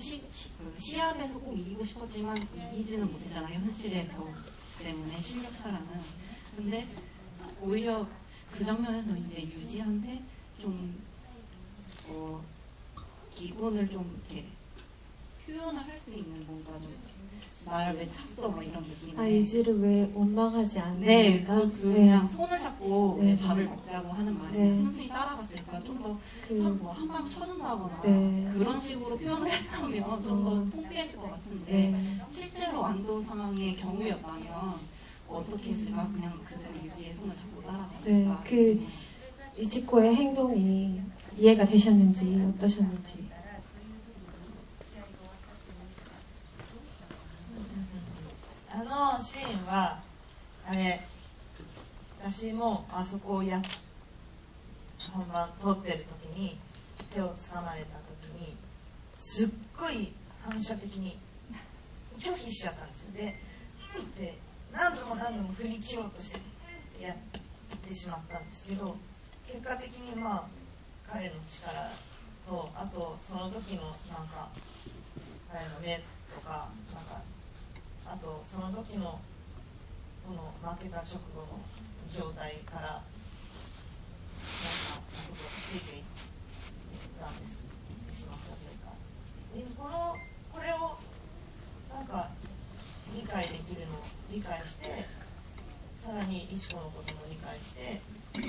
시합에서 꼭 이기고 싶었지만 이기지는 못했잖아요, 현실의 벽 때문에 실력차라는. 근데 오히려 그 장면에서 이제 유지한테 좀 기분을 좀 이렇게 표현을 할 수 있는 뭔가 좀 나를 왜 찼어 뭐 이런 느낌. 아, 유지를 왜 원망하지 네, 않는다. 그냥 손을 잡고 네. 밥을 먹자고 하는 말에 네. 순순히 따라갔으니까 좀 더 한 방 쳐준다거나 네. 그런 식으로 표현을 했다면 좀 더 통쾌했을 것 같은데 네. 실제로 완도 상황의 경우였다면 어떻게 했을까? 그냥 그대로 유지의 손을 잡고 따라갔을까? 네, 그 이치코의 행동이 이해가 되셨는지 어떠셨는지. あのシーンはあれ私もあそこを本番撮ってる時に手をつかまれた時にすっごい反射的に拒否しちゃったんですよ。でって何度も振り切ろうとしてってやってしまったんですけど、結果的に彼の力とあとその時のなんか彼の目とかあとその時のこの負けた直後の状態からなんかあそこついていったんです。いってしまったというか、でこれをなんか理解できるのを理解して、さらにいちこのことも理解して分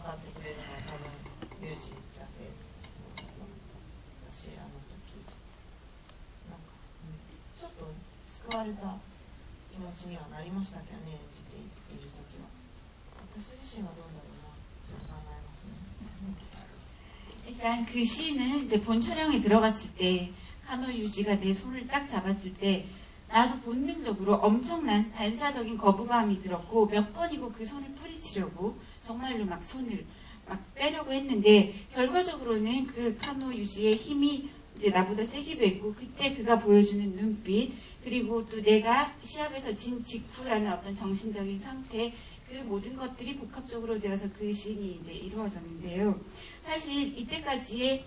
かってくれるのは多分ユージだけ。私あの時なんか、ちょっと救われた気持ちにはなりましたけどね、演じている時は。私自身はどうだろうなちょっと考えますね。 일단 그 시는 이제 본 촬영에 들어갔을 때 카노 유지가 내 손을 딱 잡았을 때 나도 본능적으로 엄청난 반사적인 거부감이 들었고 몇 번이고 그 손을 뿌리치려고 정말로 막 손을 막 빼려고 했는데 결과적으로는 그 카노 유지의 힘이 이제 나보다 세기도 했고 그때 그가 보여주는 눈빛 그리고 또 내가 시합에서 진 직후라는 어떤 정신적인 상태 그 모든 것들이 복합적으로 되어서 그 시인이 이제 이루어졌는데요. 사실 이때까지의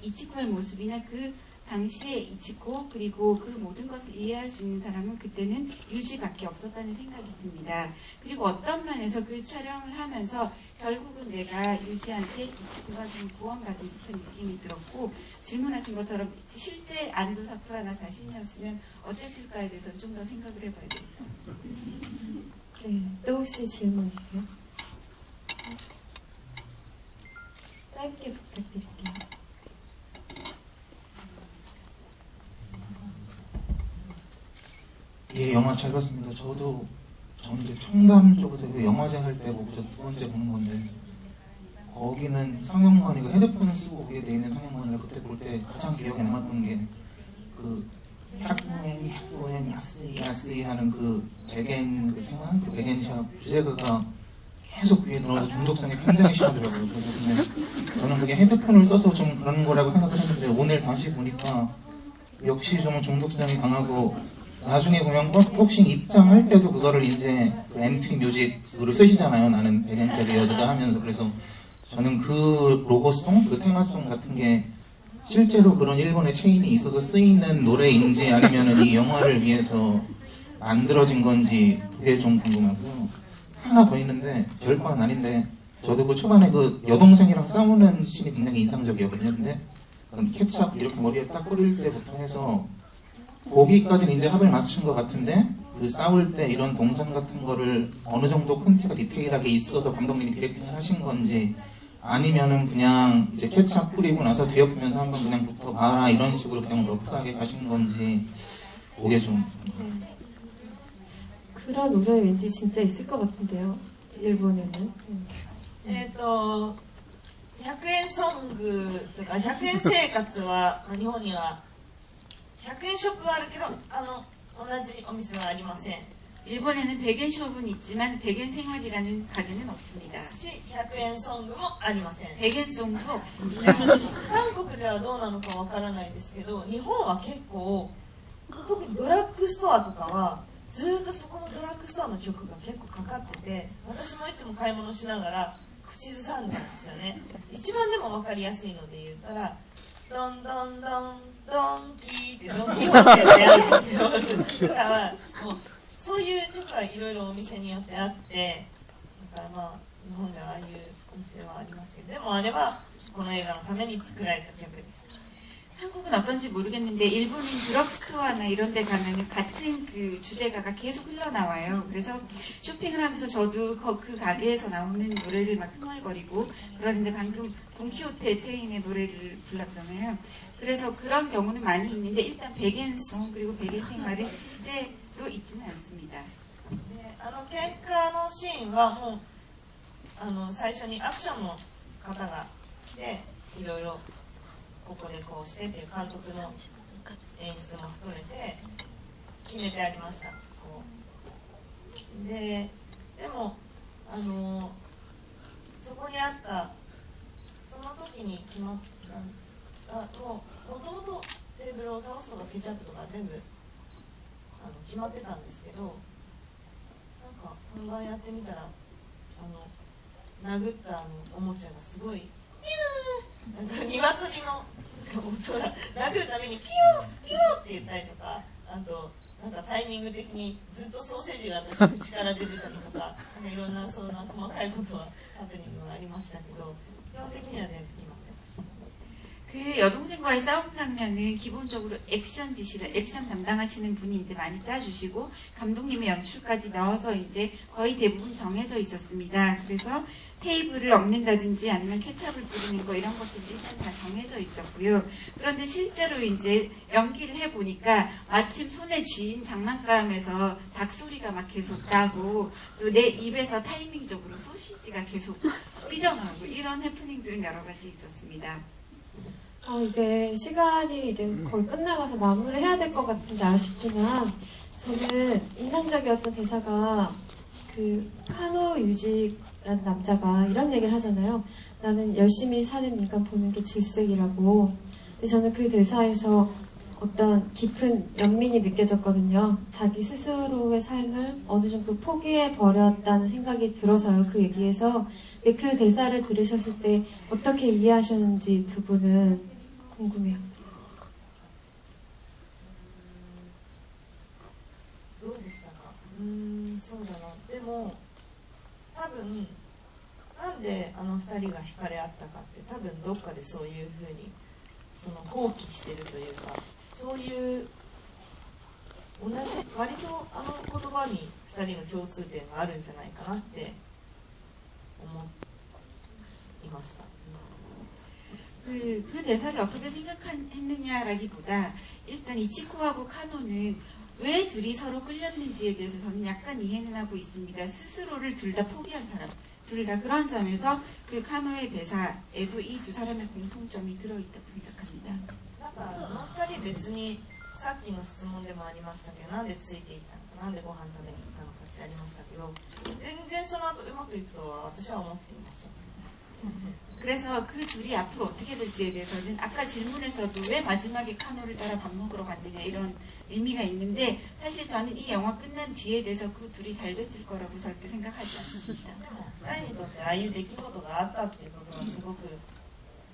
이치코의 모습이나 그 당시의 이치코 그리고 그 모든 것을 이해할 수 있는 사람은 그때는 유지밖에 없었다는 생각이 듭니다. 그리고 어떤 면에서 그 촬영을 하면서 결국은 내가 유지한테 이치코가 좀 구원받은 듯한 느낌이 들었고 질문하신 것처럼 실제 안도 사쿠라가 자신이었으면 어땠을까에 대해서 좀 더 생각을 해봐야 되겠다. 네, 또 혹시 질문 있어요? 짧게 부탁드릴게요. 예, 영화 잘 봤습니다. 저는 이제 청담 쪽에서 그 영화제 할 때 보고 저 두 번째 보는 건데 거기는 상영관이고 헤드폰 쓰고 그게 돼 있는 상영관이라 그때 볼 때 가장 기억에 남았던 게 그 약부엔 야스이 하는 그 백엔 그 생활 그 백엔샵 주제가가 계속 귀에 들어와서 중독성이 굉장히 심하더라고요. 그래서 근데 저는 그게 헤드폰을 써서 좀 그런 거라고 생각을 했는데 오늘 다시 보니까 역시 좀 중독성이 강하고 나중에 보면 복싱 입장할 때도 그거를 이제 그 엔트리 뮤직으로 쓰시잖아요. 나는 백엔샵의 여자다 하면서. 그래서 저는 그 로고송, 그 테마송 같은 게 실제로 그런 일본의 체인이 있어서 쓰이는 노래인지 아니면은 이 영화를 위해서 만들어진 건지 그게 좀 궁금하고요. 하나 더 있는데 별건 아닌데 저도 그 초반에 그 여동생이랑 싸우는 씬이 굉장히 인상적이었거든요. 근데 케찹 이렇게 머리에 딱 뿌릴 때부터 해서 거기까지는 이제 합을 맞춘 것 같은데 그 싸울 때 이런 동선 같은 거를 어느 정도 콘티가 디테일하게 있어서 감독님이 디렉팅을 하신 건지 아니면은 그냥 이제 케찹 뿌리고 나서 뒤엎으면서 한번 그냥 붙어봐라 이런 식으로 그냥 러프하게 가신 건지 그게 좀 그런 노래 왠지 진짜 있을 것 같은데요. 일본에는. 100円ソングとか100円生活は日本には100円ショップはあるけど同じお店はありません 일본에는 100엔 숍은 있지만 100엔 생활이라는 가게는 없습니다. し100円ソングもありません 100엔 송도 없습니다. 韓国ではどうなのかわからないですけど日本は結構特にドラッグストアとかはずーっとそこのドラッグストアの曲が結構かかってて私もいつも買い物しながら口ずさんじゃうんですよね一番でも分かりやすいので言ったらドンドンドンドンキーってドンキーってやるんですよだからもうそういう曲はいろいろお店によってあってだからまあ日本ではああいうお店はありますけどでもあれはこの映画のために作られた曲です 한국은 어떤지 모르겠는데 일본은 드럭스토어나 이런 데 가면 같은 그 주제가가 계속 흘러나와요. 그래서 쇼핑을 하면서 저도 그 가게에서 나오는 노래를 막 흥얼거리고 그러는데 방금 돈키호테 체인의 노래를 불렀잖아요. 그래서 그런 경우는 많이 있는데 일단 백엔송 그리고 백엔 생활은 실제로 있지는 않습니다. で喧嘩のシーンはもう最初にアクションの方が来ていろいろここでこうしてっていう監督の演出も含めて決めてありましたこうでもそこにあったその時に決まったもともとテーブルを倒すとかケチャップとか全部決まってたんですけどなんか本番やってみたら殴ったおもちゃがすごいピューン鶏の音が殴るためにピューピューって言ったりとかあとなんかタイミング的にずっとソーセージが私の口から出てたりとかいろんなそんな細かいことはハプニングがありましたけど基本的には全部決まってました。 그 여동생과의 싸움 장면은 기본적으로 액션 지시를 액션 담당하시는 분이 이제 많이 짜주시고 감독님의 연출까지 넣어서 이제 거의 대부분 정해져 있었습니다. 그래서 테이블을 엎는다든지 아니면 케찹을 뿌리는 거 이런 것들이 일단 다 정해져 있었고요. 그런데 실제로 이제 연기를 해보니까 마침 손에 쥐인 장난감에서 닭소리가 막 계속 나고 또 내 입에서 타이밍적으로 소시지가 계속 삐져나오고 이런 해프닝들은 여러 가지 있었습니다. 이제 시간이 이제 거의 끝나가서 마무리를 해야 될 것 같은데 아쉽지만 저는 인상적이었던 대사가 그 카노 유지라는 남자가 이런 얘기를 하잖아요. 나는 열심히 사는 인간 보는 게 질색이라고. 근데 저는 그 대사에서 어떤 깊은 연민이 느껴졌거든요. 자기 스스로의 삶을 어느 정도 포기해 버렸다는 생각이 들어서요. 그 얘기에서. 근데 그 대사를 들으셨을 때 어떻게 이해하셨는지 두 분은 궁금해요. どうでしたかそうだなでも多分なんで2人が惹かれ合ったかって多分どっかでそういうふうにその放棄してるというかそういう同じ割と言葉に2人の共通点があるんじゃないかなって思いました。 그 대사를 어떻게 생각했느냐라기보다 일단 이치코하고 카노는 왜 둘이 서로 끌렸는지에 대해서 저는 약간 이해는 하고 있습니다. 스스로를 둘 다 포기한 사람, 둘 다 그런 점에서 그 카노의 대사에도 이 두 사람의 공통점이 들어있다고 생각합니다. なんか2人別にさっきの質問でもありましたけどなんでついていったのかなんでご飯食べに行ったのかってありましたけど全然その後うまくいくとは私は思っています。 그래서 그 둘이 앞으로 어떻게 될지에 대해서는 아까 질문에서도 왜 마지막에 카노를 따라 밥 먹으러 갔느냐 이런 의미가 있는데 사실 저는 이 영화 끝난 뒤에 대해서 그 둘이 잘 됐을 거라고 절대 생각하지 않습니다. 2人にとってああいう出来事があったっていうことはすごく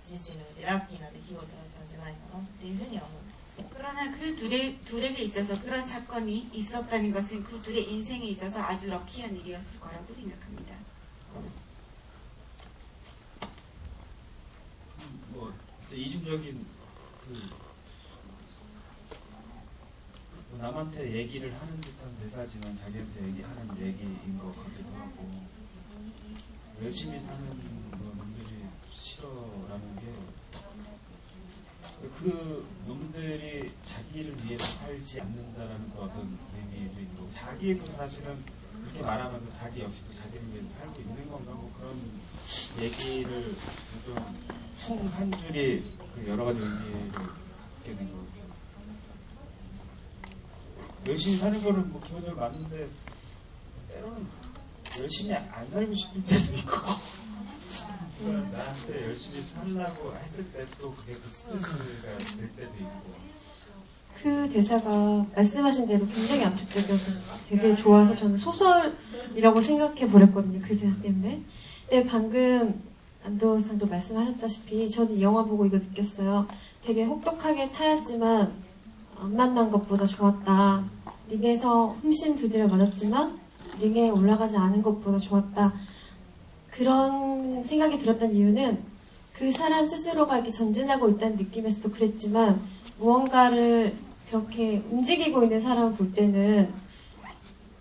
人生においてラッキーな出来事だったんじゃないかなっていうふうには思います。 그러나 그 둘에게 있어서 그런 사건이 있었다는 것은 그 둘의 인생에 있어서 아주 럭키한 일이었을 거라고 생각합니다. 이중적인 그 남한테 얘기를 하는 듯한 대사지만 자기한테 얘기하는 얘기인 것 같기도 하고, 열심히 사는 놈들이 싫어라는 게 그 놈들이 자기를 위해서 살지 않는다라는 또 어떤 의미도 있고, 자기도 사실은 이렇게 말하면서 자기 역시도 자기를 위해서 살고 있는 건가, 뭐 그런 얘기를 좀 총 한 줄이 그 여러 가지 의미를 갖게 된 것 같아요. 열심히 사는 거는 뭐 기본적으로 맞는데, 때로는 열심히 안 살고 싶을 때도 있고, 나한테 열심히 살라고 했을 때 또 그게 또 스트레스가 될 때도 있고. 그 대사가 말씀하신 대로 굉장히 압축적이어서 되게 좋아서 저는 소설이라고 생각해 버렸거든요. 그 대사 때문에. 근데 방금 안도상도 말씀하셨다시피 저는 이 영화 보고 이거 느꼈어요. 되게 혹독하게 차였지만 안 만난 것보다 좋았다. 링에서 흠씬 두드려 맞았지만 링에 올라가지 않은 것보다 좋았다. 그런 생각이 들었던 이유는 그 사람 스스로가 이렇게 전진하고 있다는 느낌에서도 그랬지만, 무언가를 그렇게 움직이고 있는 사람을 볼 때는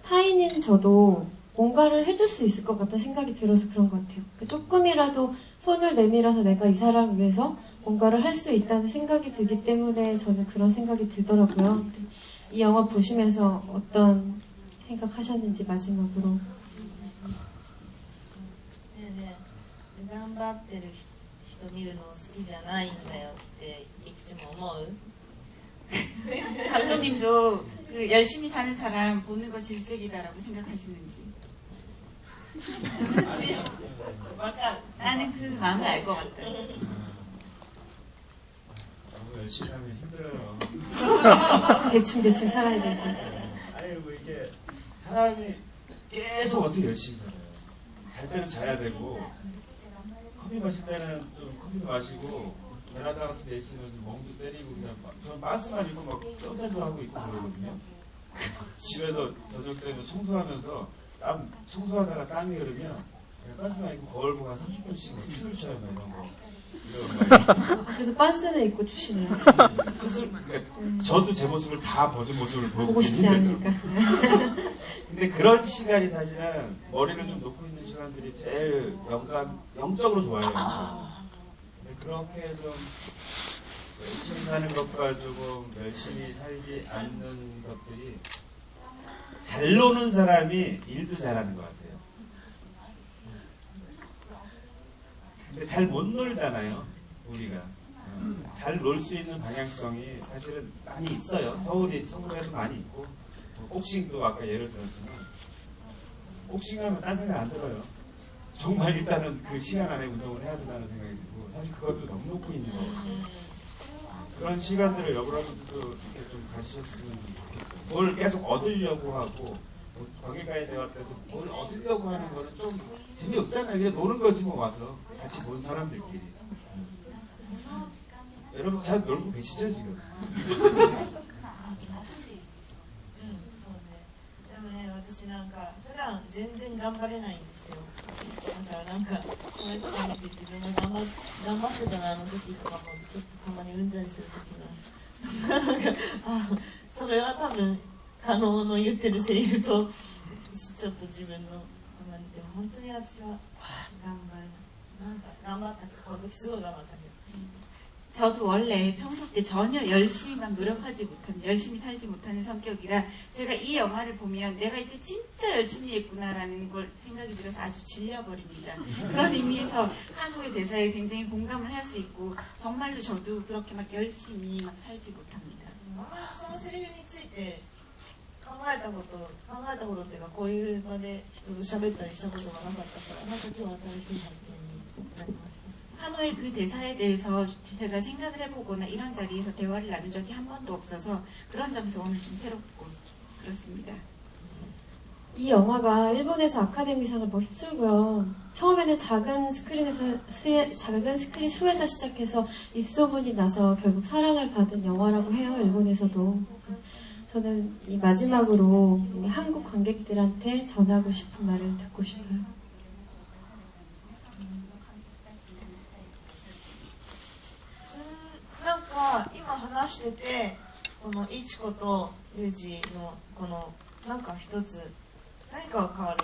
타인인 저도 뭔가를 해줄 수 있을 것 같다는 생각이 들어서 그런 것 같아요. 조금이라도 손을 내밀어서 내가 이 사람을 위해서 뭔가를 할 수 있다는 생각이 들기 때문에 저는 그런 생각이 들더라고요. 이 영화 보시면서 어떤 생각하셨는지 마지막으로. 頑張ってる人見るの好きじゃないんだよっていくつも思う 감독님도 그 열심히 사는 사람 보는 것이 일색이다라고 생각하시는지. わかる 나는 그 마음을 알 것 같아요. 너무 열심히 하면 힘들어요. 대충 살아야지 이제. 아니 뭐 이게 사람이 계속 어떻게 열심히 살아요. 잘 때는 자야 되고, 커피 마실 때는 좀 커피도 마시고, 베란다 같은 데 있으면 멍도 때리고, 그냥 저는 마스만 입고 막 썬텐도 하고 있고 그러거든요. 집에서 저녁 때면 청소하면서 청소하다가 땀이 흐르면 그냥 빤스만 입고 거울 보고 한 30분씩 춤을 춰요, 막 이런 거. 그래서 빤스는 입고 주시네요. 스스로, 그러니까 저도 제 모습을 다 벗은 모습을 보고 싶지 힘들어요. 않으니까. 근데 그런 시간이 사실은 머리를 좀 놓고 있는 시간들이 제일 영적으로 좋아요. 근데 그렇게 좀 열심히 사는 것과 조금 열심히 살지 않는 것들이, 잘 노는 사람이 일도 잘하는 것 같아요. 근데 잘 못 놀잖아요, 우리가. 잘 놀 수 있는 방향성이 사실은 많이 있어요. 서울에도 많이 있고, 복싱도 아까 예를 들었지만, 복싱하면 딴 생각 안 들어요. 정말 일단은 그 시간 안에 운동을 해야 된다는 생각이 들고, 사실 그것도 너무 놓고 있는 거거든요. 그런 시간들을 여러분들도 이렇게 좀 가지셨으면 좋겠어요. 뭘 계속 얻으려고 하고, 뭐 관계가에 대화 때도 뭘 얻으려고 하는 거는 좀 재미없잖아요. 그냥 노는 거지 뭐, 와서 같이 본 사람들끼리. 여러분 잘 놀고 계시죠 지금? 私なんか普段全然頑張れないんですよ。だからなんかこれとか見て自分が頑張ってたなあの時とかもちょっとたまにうんざりする時がなんかそれは多分加納の言ってるセリフとちょっと自分のでも本当に私は頑張ったけどこの時すごい頑張ったけど。 저도 원래 평소 때 전혀 열심히 막 노력하지 못하는, 열심히 살지 못하는 성격이라 제가 이 영화를 보면 내가 이때 진짜 열심히 했구나라는 걸 생각이 들어서 아주 질려버립니다. 그런 의미에서 한호의 대사에 굉장히 공감을 할 수 있고, 정말로 저도 그렇게 막 열심히 막 살지 못합니다. そのセリフについて考えたことっていうかこういう場で人と喋ったりしたことがなかったからなんか今日は新しい発見になりました。 한호의 그 대사에 대해서 제가 생각을 해보거나 이런 자리에서 대화를 나눈 적이 한 번도 없어서 그런 점에서 오늘 좀 새롭고 그렇습니다. 이 영화가 일본에서 아카데미상을 뭐 휩쓸고요. 처음에는 작은 스크린 수에서 시작해서 입소문이 나서 결국 사랑을 받은 영화라고 해요. 일본에서도. 저는 이 마지막으로 이 한국 관객들한테 전하고 싶은 말을 듣고 싶어요. なんか今話しててこのいちことユージのこのなんか一つ何かが変わる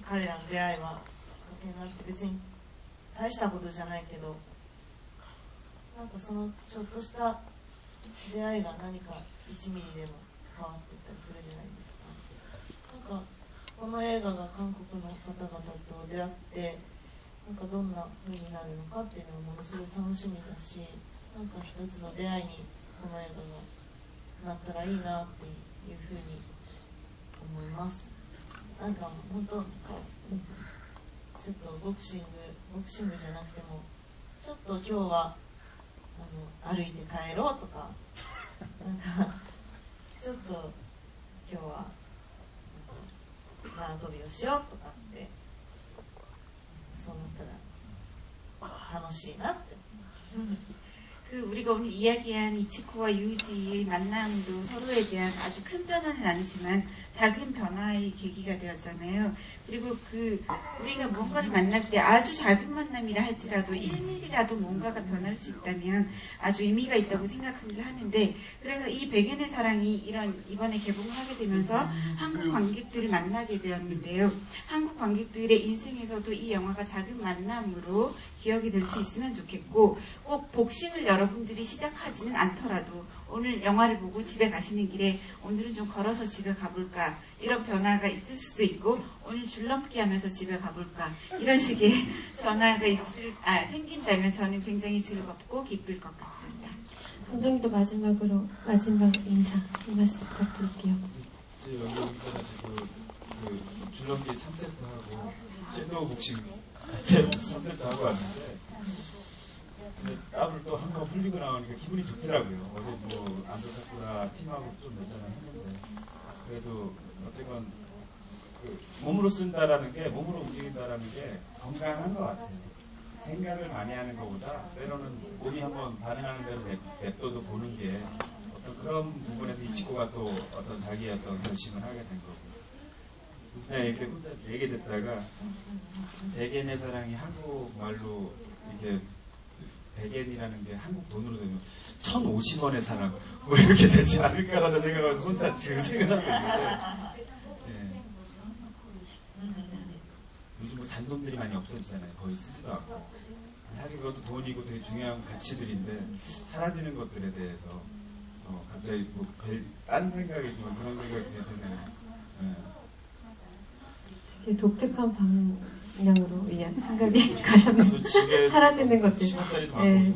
彼らの出会いはきっかけになって別に大したことじゃないけどなんかそのちょっとした出会いが何か1ミリでも変わっていったりするじゃないですか。なんかこの映画が韓国の方々と出会ってなんかどんな風になるのかっていうのもものすごい楽しみだし、なんか一つの出会いにこの映画がなったらいいなっていうふうに思います。なんか本当ちょっとボクシングじゃなくてもちょっと今日は歩いて帰ろうとかなんかちょっと今日は縄跳びをしようとかってそうなったら楽しいなって。 그 우리가 오늘 이야기한 이치코와 유지의 만남도 서로에 대한 아주 큰 변화는 아니지만 작은 변화의 계기가 되었잖아요. 그리고 우리가 무언가를 만날 때 아주 작은 만남이라 할지라도 1mm라도 뭔가가 변할 수 있다면 아주 의미가 있다고 생각을 하는데, 그래서 이 백엔의 사랑이 이번에 개봉을 하게 되면서 한국 관객들을 만나게 되었는데요. 한국 관객들의 인생에서도 이 영화가 작은 만남으로 기억이 될 수 있으면 좋겠고, 꼭 복싱을 여러분들이 시작하지는 않더라도 오늘 영화를 보고 집에 가시는 길에 오늘은 좀 걸어서 집에 가볼까 이런 변화가 있을 수도 있고, 오늘 줄넘기 하면서 집에 가볼까 이런 식의 변화가 생긴다면 저는 굉장히 즐겁고 기쁠 것 같습니다. 감독님도 마지막 인사 한 말씀 부탁드릴게요. 여기 오기 전에 지금 줄넘기 3세트 하고 섀도우 복싱 3세트 하고 왔는데 땀을 또 한 번 흘리고 나오니까 기분이 좋더라고요. 어제 뭐 안도사쿠라 팀하고 좀 몇 잔을 했는데 그래도 어쨌건 몸으로 쓴다라는 게, 몸으로 움직인다라는 게 건강한 것 같아요. 생각을 많이 하는 것보다 때로는 몸이 한번 반응하는 대로 냅둬도 보는 게 어떤 그런 부분에서 이치코가 또 어떤 자기의 어떤 결심을 하게 된 거고. 그냥 이렇게 혼자 얘기 듣다가 백엔의 사랑이 한국말로 이렇게 백엔이라는 게 한국 돈으로 되면 1,050원의 사랑 뭐 이렇게 되지 않을까라는 생각을 혼자 지금 생각하고 있는데, 예. 요즘 뭐 잔돈들이 많이 없어지잖아요. 거의 쓰지도 않고. 사실 그것도 돈이고 되게 중요한 가치들인데 사라지는 것들에 대해서 갑자기 뭐 딴 생각이 좀 그런 생각이 드네요. 예. 되게 독특한 방향으로 그냥 생각이 가셨네요. 사라지는 것들. 네.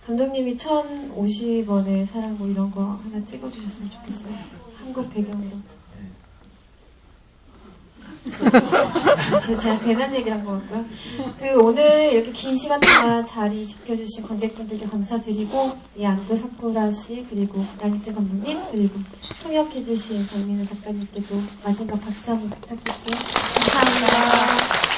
감독님이 1,050원의 사랑 뭐 이런 거 하나 찍어주셨으면 좋겠어요. 한국 배경으로. 제가 괜한 얘기를 한 것 같고요. 오늘 이렇게 긴 시간 동안 자리 지켜주신 관객분들께 감사드리고, 이 안도사쿠라 씨, 그리고 양희진 감독님, 그리고 통역해주신 박민우 작가님께도 마지막 박수 한번 부탁드릴게요. 감사합니다.